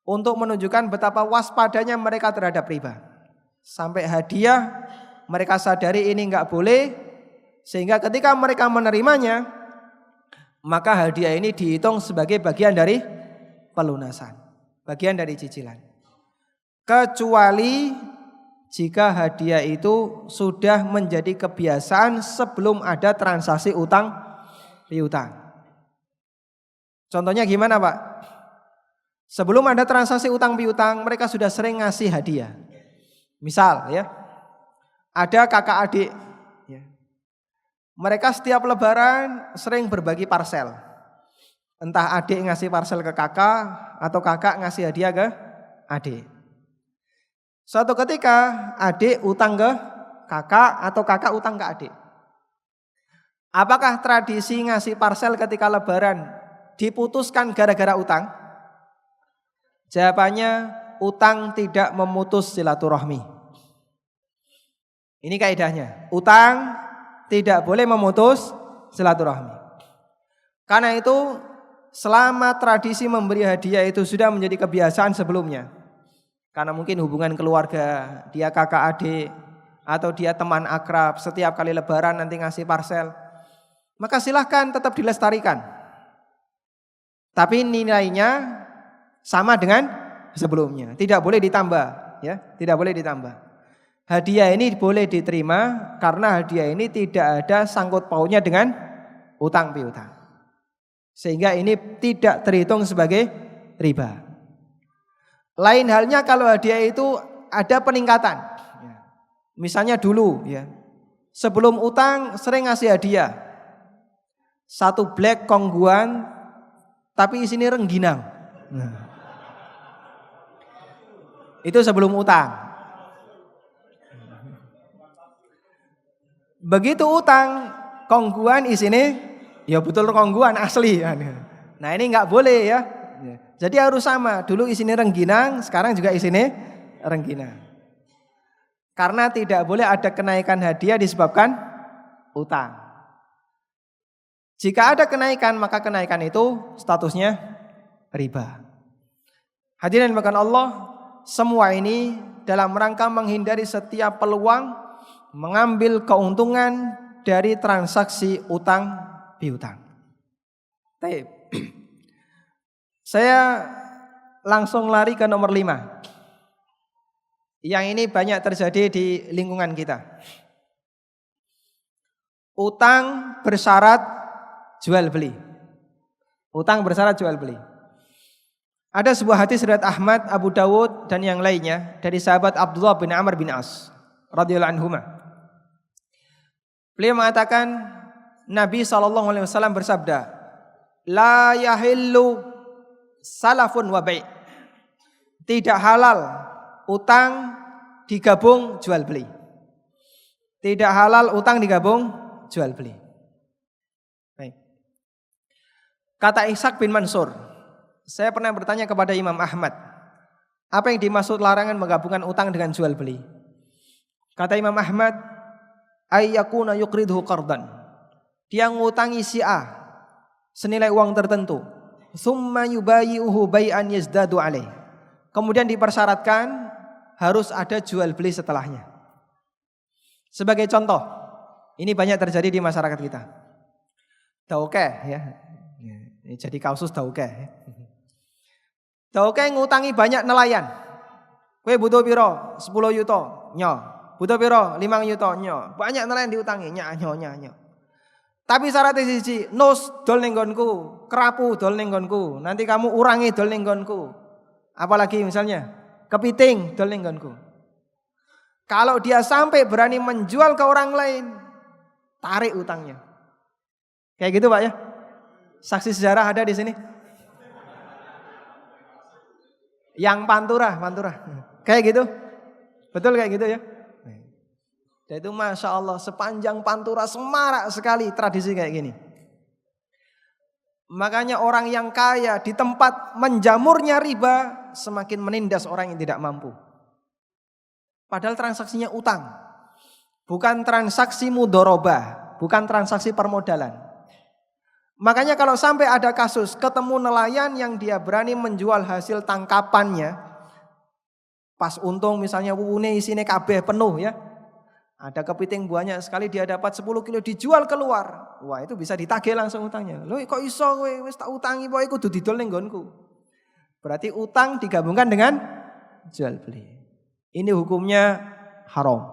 untuk menunjukkan betapa waspadanya mereka terhadap riba. Sampai hadiah mereka sadari ini enggak boleh, sehingga ketika mereka menerimanya, maka hadiah ini dihitung sebagai bagian dari pelunasan, bagian dari cicilan. Kecuali jika hadiah itu sudah menjadi kebiasaan sebelum ada transaksi utang piutang. Contohnya gimana, Pak? Sebelum ada transaksi utang piutang, mereka sudah sering ngasih hadiah. Misal ya, ada kakak adik ya. Mereka setiap lebaran sering berbagi parsel. Entah adik ngasih parsel ke kakak atau kakak ngasih hadiah ke adik. Suatu ketika adik utang ke kakak atau kakak utang ke adik. Apakah tradisi ngasih parsel ketika lebaran diputuskan gara-gara utang? Jawabannya, utang tidak memutus silaturahmi. Ini kaidahnya. Utang tidak boleh memutus silaturahmi. Karena itu selama tradisi memberi hadiah itu sudah menjadi kebiasaan sebelumnya. Karena mungkin hubungan keluarga, dia kakak adik atau dia teman akrab, setiap kali lebaran nanti ngasih parsel, maka silahkan tetap dilestarikan. Tapi nilainya sama dengan sebelumnya, tidak boleh ditambah, ya, tidak boleh ditambah. Hadiah ini boleh diterima karena hadiah ini tidak ada sangkut pautnya dengan utang piutang, sehingga ini tidak terhitung sebagai riba. Lain halnya kalau hadiah itu ada peningkatan. Misalnya dulu ya, sebelum utang sering ngasih hadiah 1 black kongguan tapi isinya rengginang. Itu sebelum utang. Begitu utang, kongguan isinya ya betul kongguan asli. Nah ini nggak boleh ya. Jadi harus sama. Dulu isinya rengginang, sekarang juga isinya rengginang. Karena tidak boleh ada kenaikan hadiah disebabkan utang. Jika ada kenaikan, maka kenaikan itu statusnya riba. Hadirin dimuliakan Allah, semua ini dalam rangka menghindari setiap peluang mengambil keuntungan dari transaksi utang piutang. Baik. Saya langsung lari ke nomor 5. Yang ini banyak terjadi di lingkungan kita. Utang bersyarat jual beli. Utang bersyarat jual beli. Ada sebuah hadis riwayat Ahmad, Abu Dawud dan yang lainnya dari sahabat Abdullah bin Amr bin As radhiyallahu anhuma. Beliau mengatakan Nabi SAW bersabda, la yahillu salafun wa bai'. Tidak halal utang digabung jual beli. Tidak halal utang digabung jual beli. Baik. Kata Ishaq bin Mansur, saya pernah bertanya kepada Imam Ahmad, apa yang dimaksud larangan menggabungkan utang dengan jual beli? Kata Imam Ahmad, ayyakuna yuqridhu qardan. Dia ngutangi si A senilai uang tertentu. Summa yubayi'uhu bai'an yazdadu alaih. Kemudian dipersyaratkan harus ada jual beli setelahnya. Sebagai contoh, ini banyak terjadi di masyarakat kita. Dauke ya. Ini jadi kasus dauke. Dauke ngutangi banyak nelayan. Kowe butuh piro? 10 yuto, nyo. Butuh piro? 5 yuto, nyo. Banyak nelayan diutangi, nyo. Tapi syaratnya siji, nus dol ning nggonku, kerapu dol ning nggonku. Nanti kamu urangi dol ning nggonku. Apalagi misalnya, kepiting dol ning nggonku. Kalau dia sampai berani menjual ke orang lain, tarik utangnya. Kayak gitu Pak ya? Saksi sejarah ada di sini? Yang Pantura. Kayak gitu? Betul kayak gitu ya? Dan itu Masya Allah sepanjang Pantura semarak sekali tradisi kayak gini. Makanya orang yang kaya di tempat menjamurnya riba semakin menindas orang yang tidak mampu. Padahal transaksinya utang. Bukan transaksi mudorobah, bukan transaksi permodalan. Makanya kalau sampai ada kasus ketemu nelayan yang dia berani menjual hasil tangkapannya, pas untung misalnya wuwune isine kabeh penuh ya. Ada kepiting banyak sekali dia dapat 10 kilo dijual keluar. Wah, itu bisa ditagih langsung utangnya. Loh kok iso kowe wis tak utangi pokoke kudu didol ning nggonku. Berarti utang digabungkan dengan jual beli. Ini hukumnya haram.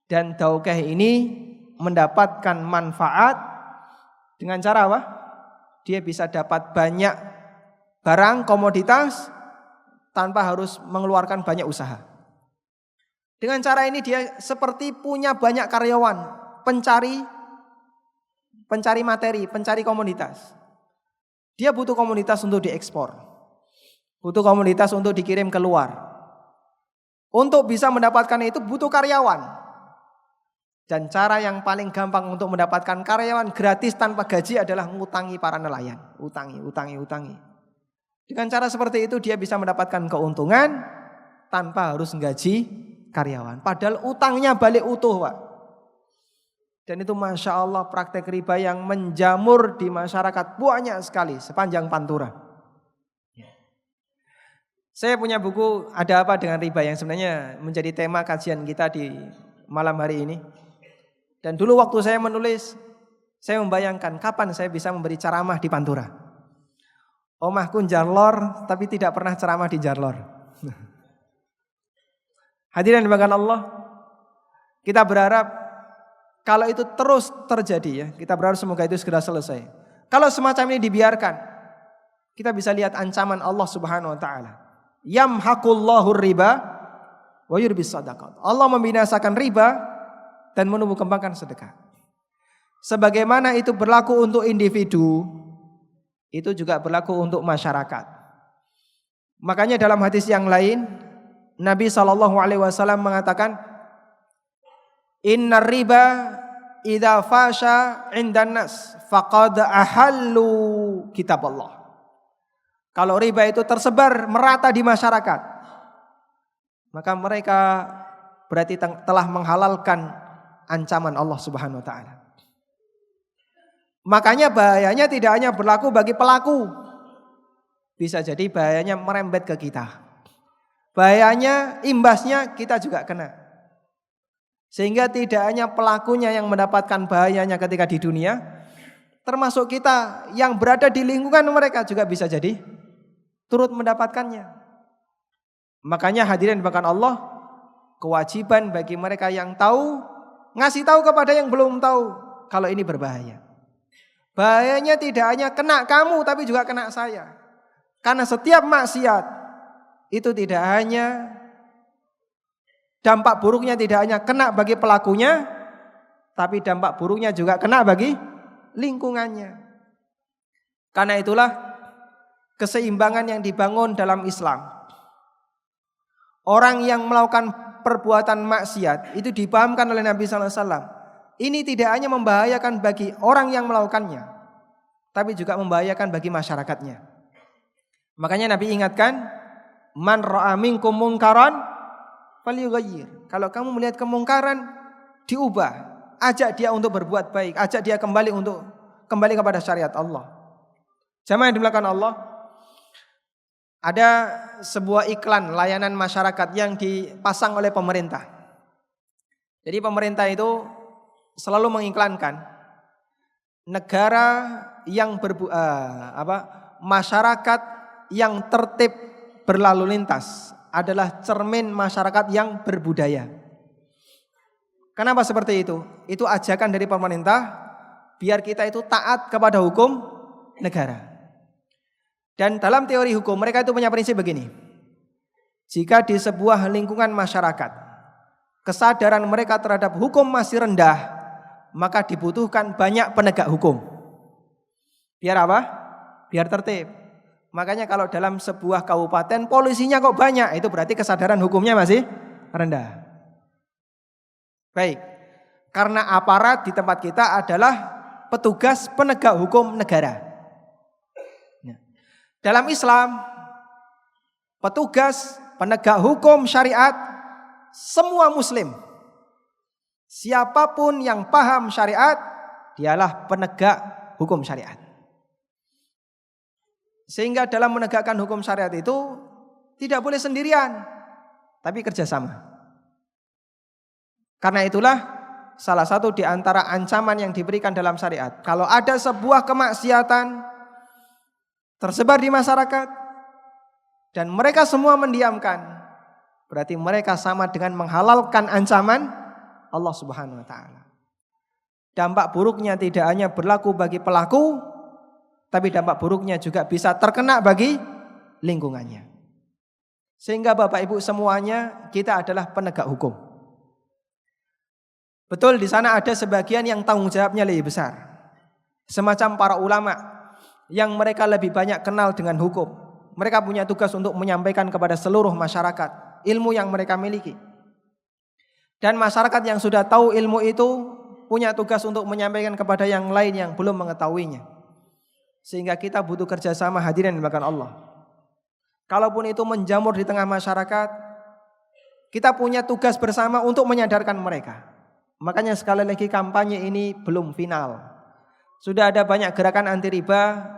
Dan daukeh ini mendapatkan manfaat dengan cara apa? Dia bisa dapat banyak barang komoditas tanpa harus mengeluarkan banyak usaha. Dengan cara ini dia seperti punya banyak karyawan, pencari materi, pencari komoditas. Dia butuh komoditas untuk diekspor. Butuh komoditas untuk dikirim keluar. Untuk bisa mendapatkan itu butuh karyawan. Dan cara yang paling gampang untuk mendapatkan karyawan gratis tanpa gaji adalah ngutangi para nelayan. Utangi. Dengan cara seperti itu dia bisa mendapatkan keuntungan tanpa harus gaji karyawan. Padahal utangnya balik utuh Pak. Dan itu Masya Allah praktek riba yang menjamur di masyarakat banyak sekali sepanjang Pantura. Saya punya buku Ada Apa Dengan Riba yang sebenarnya menjadi tema kajian kita di malam hari ini. Dan dulu waktu saya menulis, saya membayangkan kapan saya bisa memberi ceramah di Pantura. Omahku Jarlor tapi tidak pernah ceramah di Jarlor. Hadirin dimuliakan Allah, kita berharap kalau itu terus terjadi ya, kita berharap semoga itu segera selesai. Kalau semacam ini dibiarkan, kita bisa lihat ancaman Allah Subhanahu wa taala. Yamhaqullahu riba wa yurbis shadaqat. Allah membinasakan riba dan menumbuh kembangkan sedekah. Sebagaimana itu berlaku untuk individu, itu juga berlaku untuk masyarakat. Makanya dalam hadis yang lain Nabi SAW mengatakan, Inna riba idza fasha 'indan nas faqad ahallu kitab Allah. Kalau riba itu tersebar merata di masyarakat, maka mereka berarti telah menghalalkan ancaman Allah Subhanahu wa taala. Makanya bahayanya tidak hanya berlaku bagi pelaku, bisa jadi bahayanya merembet ke kita. Bahayanya, imbasnya kita juga kena. Sehingga tidak hanya pelakunya yang mendapatkan bahayanya ketika di dunia, termasuk kita yang berada di lingkungan mereka juga bisa jadi turut mendapatkannya. Makanya hadirin bahkan Allah, kewajiban bagi mereka yang tahu, ngasih tahu kepada yang belum tahu kalau ini berbahaya. Bahayanya tidak hanya kena kamu tapi juga kena saya. Karena setiap maksiat itu tidak hanya dampak buruknya tidak hanya kena bagi pelakunya, tapi dampak buruknya juga kena bagi lingkungannya. Karena itulah keseimbangan yang dibangun dalam Islam. Orang yang melakukan perbuatan maksiat itu dipahamkan oleh Nabi SAW. Ini tidak hanya membahayakan bagi orang yang melakukannya, tapi juga membahayakan bagi masyarakatnya. Makanya Nabi ingatkan, Man ra'a minkum munkaran falyughayyir. Kalau kamu melihat kemungkaran, diubah. Ajak dia untuk berbuat baik, ajak dia kembali kepada syariat Allah. Jamaah yang dimuliakan Allah, ada sebuah iklan layanan masyarakat yang dipasang oleh pemerintah. Jadi pemerintah itu selalu mengiklankan negara yang masyarakat yang tertib berlalu lintas adalah cermin masyarakat yang berbudaya. Kenapa seperti itu? Itu ajakan dari pemerintah biar kita itu taat kepada hukum negara. Dan dalam teori hukum mereka itu punya prinsip begini. Jika di sebuah lingkungan masyarakat kesadaran mereka terhadap hukum masih rendah, maka dibutuhkan banyak penegak hukum. Biar apa? Biar tertib. Makanya kalau dalam sebuah kabupaten polisinya kok banyak, itu berarti kesadaran hukumnya masih rendah. Baik, karena aparat di tempat kita adalah petugas penegak hukum negara. Dalam Islam, petugas penegak hukum syariat semua muslim. Siapapun yang paham syariat, dialah penegak hukum syariat. Sehingga dalam menegakkan hukum syariat itu tidak boleh sendirian, tapi kerjasama. Karena itulah salah satu di antara ancaman yang diberikan dalam syariat. Kalau ada sebuah kemaksiatan tersebar di masyarakat dan mereka semua mendiamkan, berarti mereka sama dengan menghalalkan ancaman Allah Subhanahu wa taala. Dampak buruknya tidak hanya berlaku bagi pelaku, tapi dampak buruknya juga bisa terkena bagi lingkungannya. Sehingga Bapak Ibu semuanya, kita adalah penegak hukum. Betul, di sana ada sebagian yang tanggung jawabnya lebih besar. Semacam para ulama yang mereka lebih banyak kenal dengan hukum. Mereka punya tugas untuk menyampaikan kepada seluruh masyarakat ilmu yang mereka miliki. Dan masyarakat yang sudah tahu ilmu itu punya tugas untuk menyampaikan kepada yang lain yang belum mengetahuinya. Sehingga kita butuh kerjasama, hadirin yang dimuliakan Allah. Kalaupun itu menjamur di tengah masyarakat, kita punya tugas bersama untuk menyadarkan mereka. Makanya sekali lagi kampanye ini belum final. Sudah ada banyak gerakan anti riba,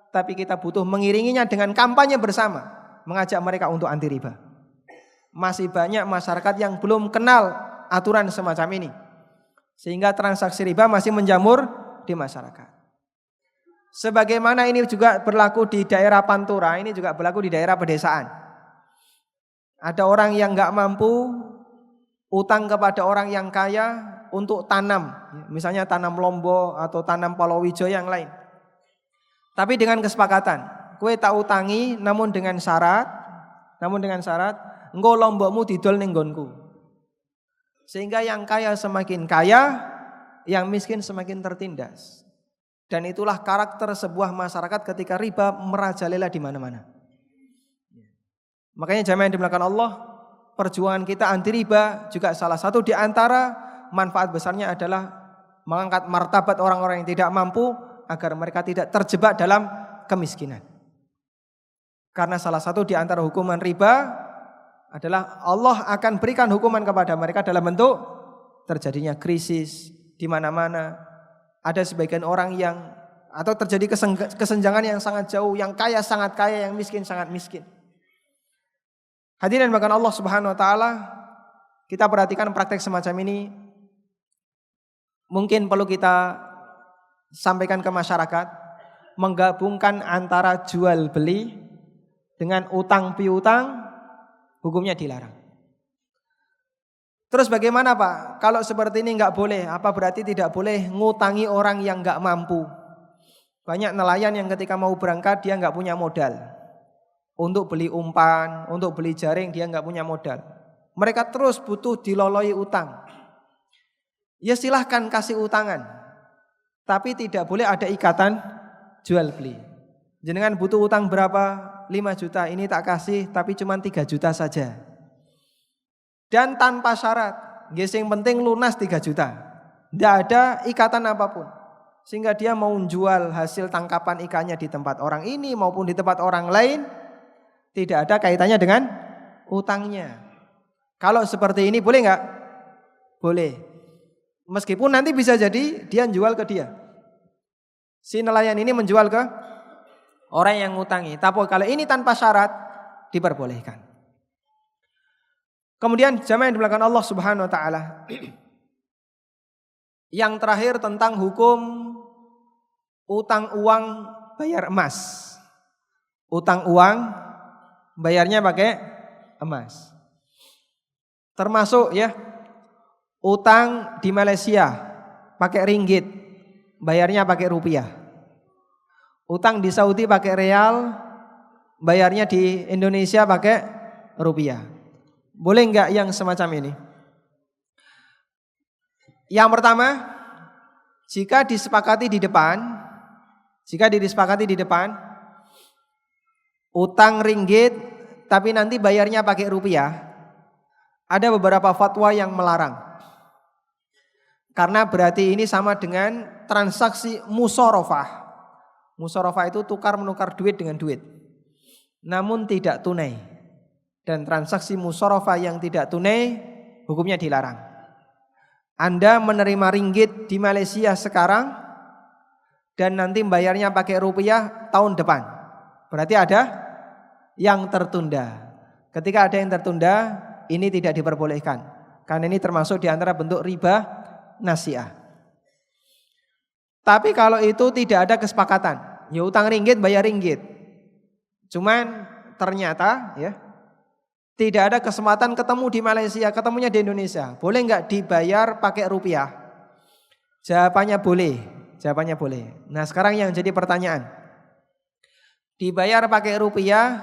tapi kita butuh mengiringinya dengan kampanye bersama, mengajak mereka untuk anti riba. Masih banyak masyarakat yang belum kenal aturan semacam ini, sehingga transaksi riba masih menjamur di masyarakat. Sebagaimana ini juga berlaku di daerah Pantura, ini juga berlaku di daerah pedesaan. Ada orang yang nggak mampu utang kepada orang yang kaya untuk tanam, misalnya tanam lombok atau tanam palawija yang lain. Tapi dengan kesepakatan, kowe tak utangi namun dengan syarat engko lombokmu didol ning nggonku. Sehingga yang kaya semakin kaya, yang miskin semakin tertindas. Dan itulah karakter sebuah masyarakat ketika riba merajalela di mana-mana. Makanya jamaah yang dimuliakan Allah, perjuangan kita anti riba juga salah satu di antara manfaat besarnya adalah mengangkat martabat orang-orang yang tidak mampu agar mereka tidak terjebak dalam kemiskinan. Karena salah satu di antara hukuman riba adalah Allah akan berikan hukuman kepada mereka dalam bentuk terjadinya krisis di mana-mana. Ada sebagian orang yang atau terjadi kesenjangan yang sangat jauh, yang kaya sangat kaya, yang miskin sangat miskin. Hadirin bahkan Allah Subhanahu wa taala, kita perhatikan praktek semacam ini mungkin perlu kita sampaikan ke masyarakat, menggabungkan antara jual beli dengan utang piutang, hukumnya dilarang. Terus bagaimana Pak? Kalau seperti ini nggak boleh, apa berarti tidak boleh ngutangi orang yang nggak mampu? Banyak nelayan yang ketika mau berangkat dia nggak punya modal. Untuk beli umpan, untuk beli jaring dia nggak punya modal. Mereka terus butuh diloloi utang. Ya silahkan kasih utangan, tapi tidak boleh ada ikatan jual beli. Jenengan butuh utang berapa? 5 juta, ini tak kasih tapi cuma 3 juta saja. Dan tanpa syarat, yang penting lunas 3 juta. Tidak ada ikatan apapun. Sehingga dia mau menjual hasil tangkapan ikannya di tempat orang ini maupun di tempat orang lain, tidak ada kaitannya dengan utangnya. Kalau seperti ini boleh enggak? Boleh. Meskipun nanti bisa jadi dia jual ke dia. Si nelayan ini menjual ke orang yang ngutangi. Tapi kalau ini tanpa syarat, diperbolehkan. Kemudian jamaah yang dimuliakan Allah Subhanahu wa taala. Yang terakhir tentang hukum utang uang bayar emas. Utang uang bayarnya pakai emas. Termasuk ya utang di Malaysia pakai ringgit, bayarnya pakai rupiah. Utang di Saudi pakai real, bayarnya di Indonesia pakai rupiah. Boleh enggak yang semacam ini? Yang pertama, Jika disepakati di depan, utang ringgit tapi nanti bayarnya pakai rupiah, ada beberapa fatwa yang melarang. Karena berarti ini sama dengan transaksi musharafah. Musharafah itu tukar menukar duit dengan duit, namun tidak tunai. Dan transaksi musharafah yang tidak tunai hukumnya dilarang. Anda menerima ringgit di Malaysia sekarang dan nanti bayarnya pakai rupiah tahun depan, berarti ada yang tertunda. Ketika ada yang tertunda, ini tidak diperbolehkan, karena ini termasuk di antara bentuk riba nasiah. Tapi kalau itu tidak ada kesepakatan, ya utang ringgit bayar ringgit, cuman ternyata ya tidak ada kesempatan ketemu di Malaysia, ketemunya di Indonesia, boleh nggak dibayar pakai rupiah? Jawabannya boleh. Nah sekarang yang jadi pertanyaan, dibayar pakai rupiah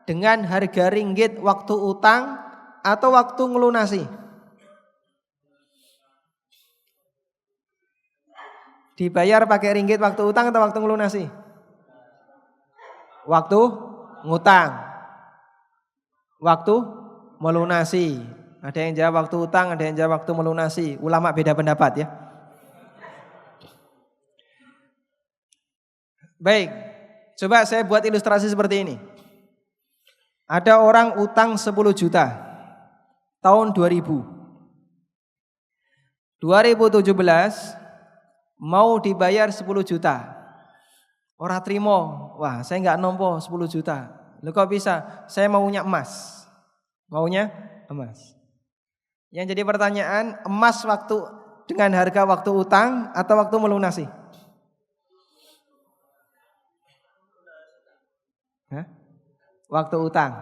dengan harga ringgit waktu utang atau waktu ngelunasi? Dibayar pakai ringgit waktu utang atau waktu ngelunasi? Waktu ngutang. Waktu melunasi. Ada yang jawab waktu utang, ada yang jawab waktu melunasi. Ulama beda pendapat ya. Baik, coba saya buat ilustrasi seperti ini. Ada orang utang 10 juta tahun 2000. 2017 mau dibayar 10 juta. Ora trimo, wah saya nggak nompo 10 juta. Loh kok bisa? Saya maunya emas. Yang jadi pertanyaan, emas waktu dengan harga waktu utang atau waktu melunasi? Hah? Waktu utang.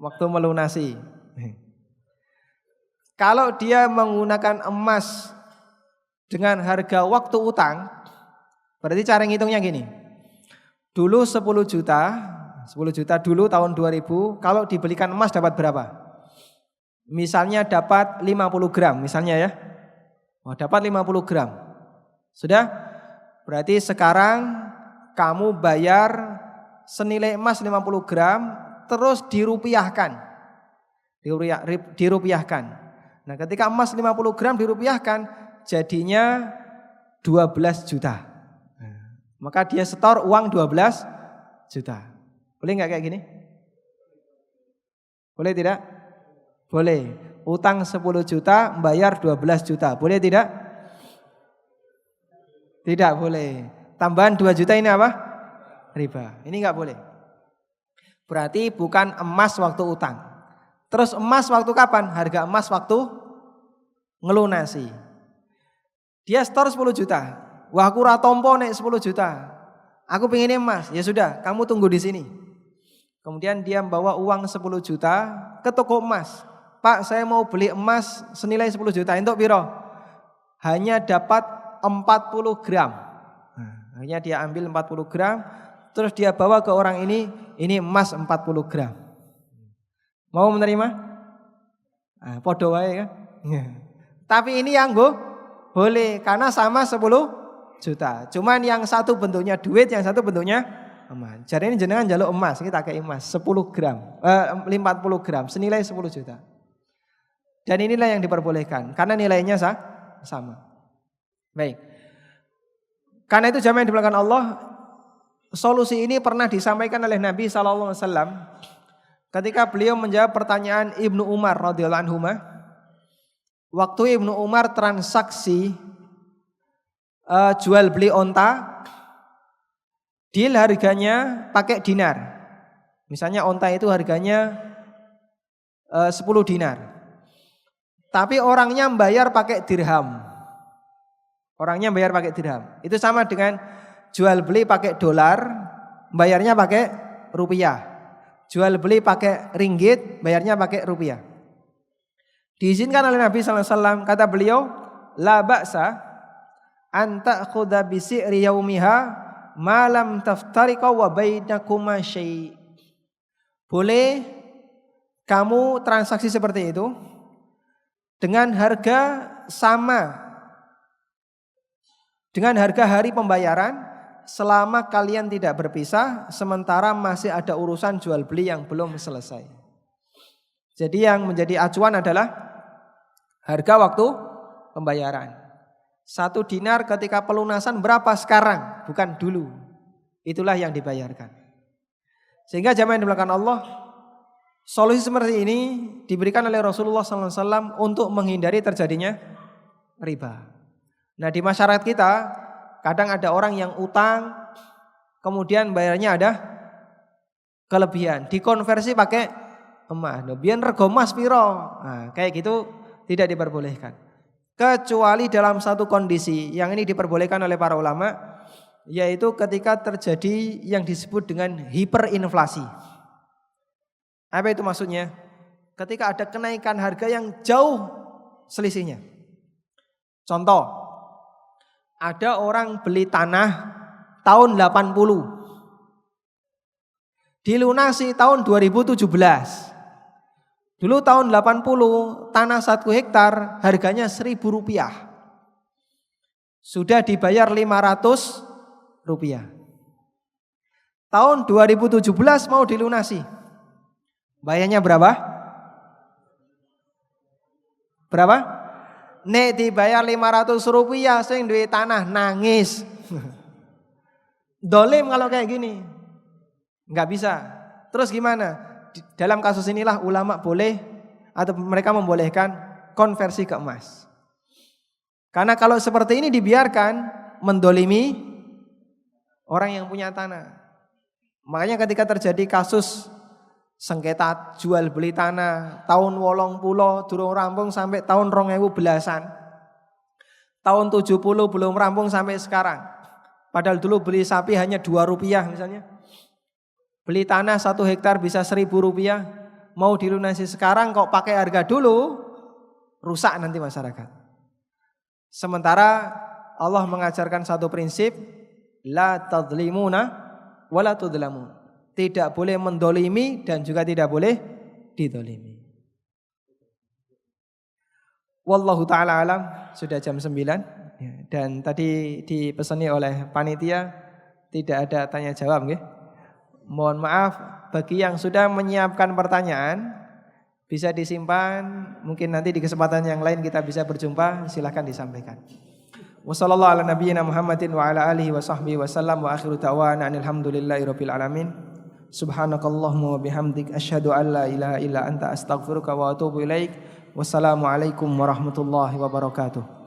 Waktu melunasi. Kalau dia menggunakan emas dengan harga waktu utang, berarti cara ngitungnya gini. Dulu 10 juta dulu tahun 2000, kalau dibelikan emas dapat berapa? Misalnya dapat 50 gram misalnya ya. Oh, dapat 50 gram. Sudah? Berarti sekarang kamu bayar senilai emas 50 gram terus dirupiahkan. Nah, ketika emas 50 gram dirupiahkan jadinya 12 juta. Maka dia setor uang 12 juta. Boleh nggak kayak gini? Boleh tidak? Boleh. Utang 10 juta, bayar 12 juta. Boleh tidak? Tidak boleh. Tambahan 2 juta ini apa? Riba. Ini nggak boleh. Berarti bukan emas waktu utang. Terus emas waktu kapan? Harga emas waktu ngelunasi. Dia setor 10 juta. Wah aku ratompo nek 10 juta. Aku pengen emas. Ya sudah, kamu tunggu di sini. Kemudian dia membawa uang 10 juta ke toko emas. Pak, saya mau beli emas senilai 10 juta. Entuk piro? Hanya dapat 40 gram. Akhirnya dia ambil 40 gram, terus dia bawa ke orang ini emas 40 gram. Mau menerima? Podo wae kan? Tapi ini yang boleh karena sama 10 juta. Cuman yang satu bentuknya duit, yang satu bentuknya emas. Jadi ini jenengan jaluk emas, kita pakai emas 10 gram, 40 gram senilai 10 juta. Dan inilah yang diperbolehkan karena nilainya sama. Baik. Karena itu jamaah yang dimuliakan Allah, solusi ini pernah disampaikan oleh Nabi sallallahu alaihi wasallam ketika beliau menjawab pertanyaan Ibnu Umar radhiyallahu anhu. Waktu Ibnu Umar transaksi jual beli onta, deal harganya pakai dinar. Misalnya onta itu harganya 10 dinar. Tapi orangnya membayar pakai dirham. Itu sama dengan jual beli pakai dolar, bayarnya pakai rupiah. Jual beli pakai ringgit, bayarnya pakai rupiah. Diizinkan oleh Nabi sallallahu alaihi wasallam, kata beliau, la ba'sa an ta'khudha bi si'ri yaumiha ma lam taftariqa wa bainakuma syai'. Boleh kamu transaksi seperti itu dengan harga sama dengan harga hari pembayaran selama kalian tidak berpisah sementara masih ada urusan jual beli yang belum selesai. Jadi yang menjadi acuan adalah harga waktu pembayaran. 1 dinar ketika pelunasan berapa sekarang, bukan dulu. Itulah yang dibayarkan. Sehingga jamaah yang dimuliakan Allah, solusi seperti ini diberikan oleh Rasulullah SAW untuk menghindari terjadinya riba. Nah, di masyarakat kita kadang ada orang yang utang, kemudian bayarnya ada kelebihan, dikonversi pakai emas. Biar rego emas piro. Nah, kayak gitu tidak diperbolehkan. Kecuali dalam satu kondisi yang ini diperbolehkan oleh para ulama, yaitu ketika terjadi yang disebut dengan hiperinflasi. Apa itu maksudnya? Ketika ada kenaikan harga yang jauh selisihnya. Contoh, ada orang beli tanah tahun 80, dilunasi tahun 2017. Dulu tahun 80 tanah 1 hektar harganya Rp1.000. Sudah dibayar Rp500. Tahun 2017 mau dilunasi. Bayarnya berapa? Berapa? Nek dibayar Rp500 sing duwe tanah nangis. Dolim kalau kayak gini. Enggak bisa. Terus gimana? Dalam kasus inilah ulama boleh atau mereka membolehkan konversi ke emas. Karena kalau seperti ini dibiarkan mendolimi orang yang punya tanah. Makanya ketika terjadi kasus sengketa jual beli tanah tahun 80 durung rampung sampai tahun 2000 belasan. Tahun 70 belum rampung sampai sekarang. Padahal dulu beli sapi hanya Rp2 misalnya. Beli tanah 1 hektar bisa Rp1.000, mau dilunasi sekarang kok pakai harga dulu, rusak nanti masyarakat. Sementara Allah mengajarkan satu prinsip, la tadlimuna wa la tudlamun. Tidak boleh mendolimi dan juga tidak boleh didolimi. Wallahu ta'ala alam, sudah jam 9 dan tadi dipesani oleh panitia tidak ada tanya jawab nggih. Mohon maaf bagi yang sudah menyiapkan pertanyaan bisa disimpan, mungkin nanti di kesempatan yang lain kita bisa berjumpa, silakan disampaikan. Wassallallahu ala nabiyyina Muhammadin wa ala alihi wa sahbihi wasallam wa akhiru da'wana alhamdulillahirabbil alamin. Subhanakallahumma wa bihamdik asyhadu an la ilaha illa anta astaghfiruka wa atubu ilaik. Wassalamualaikum warahmatullahi wabarakatuh.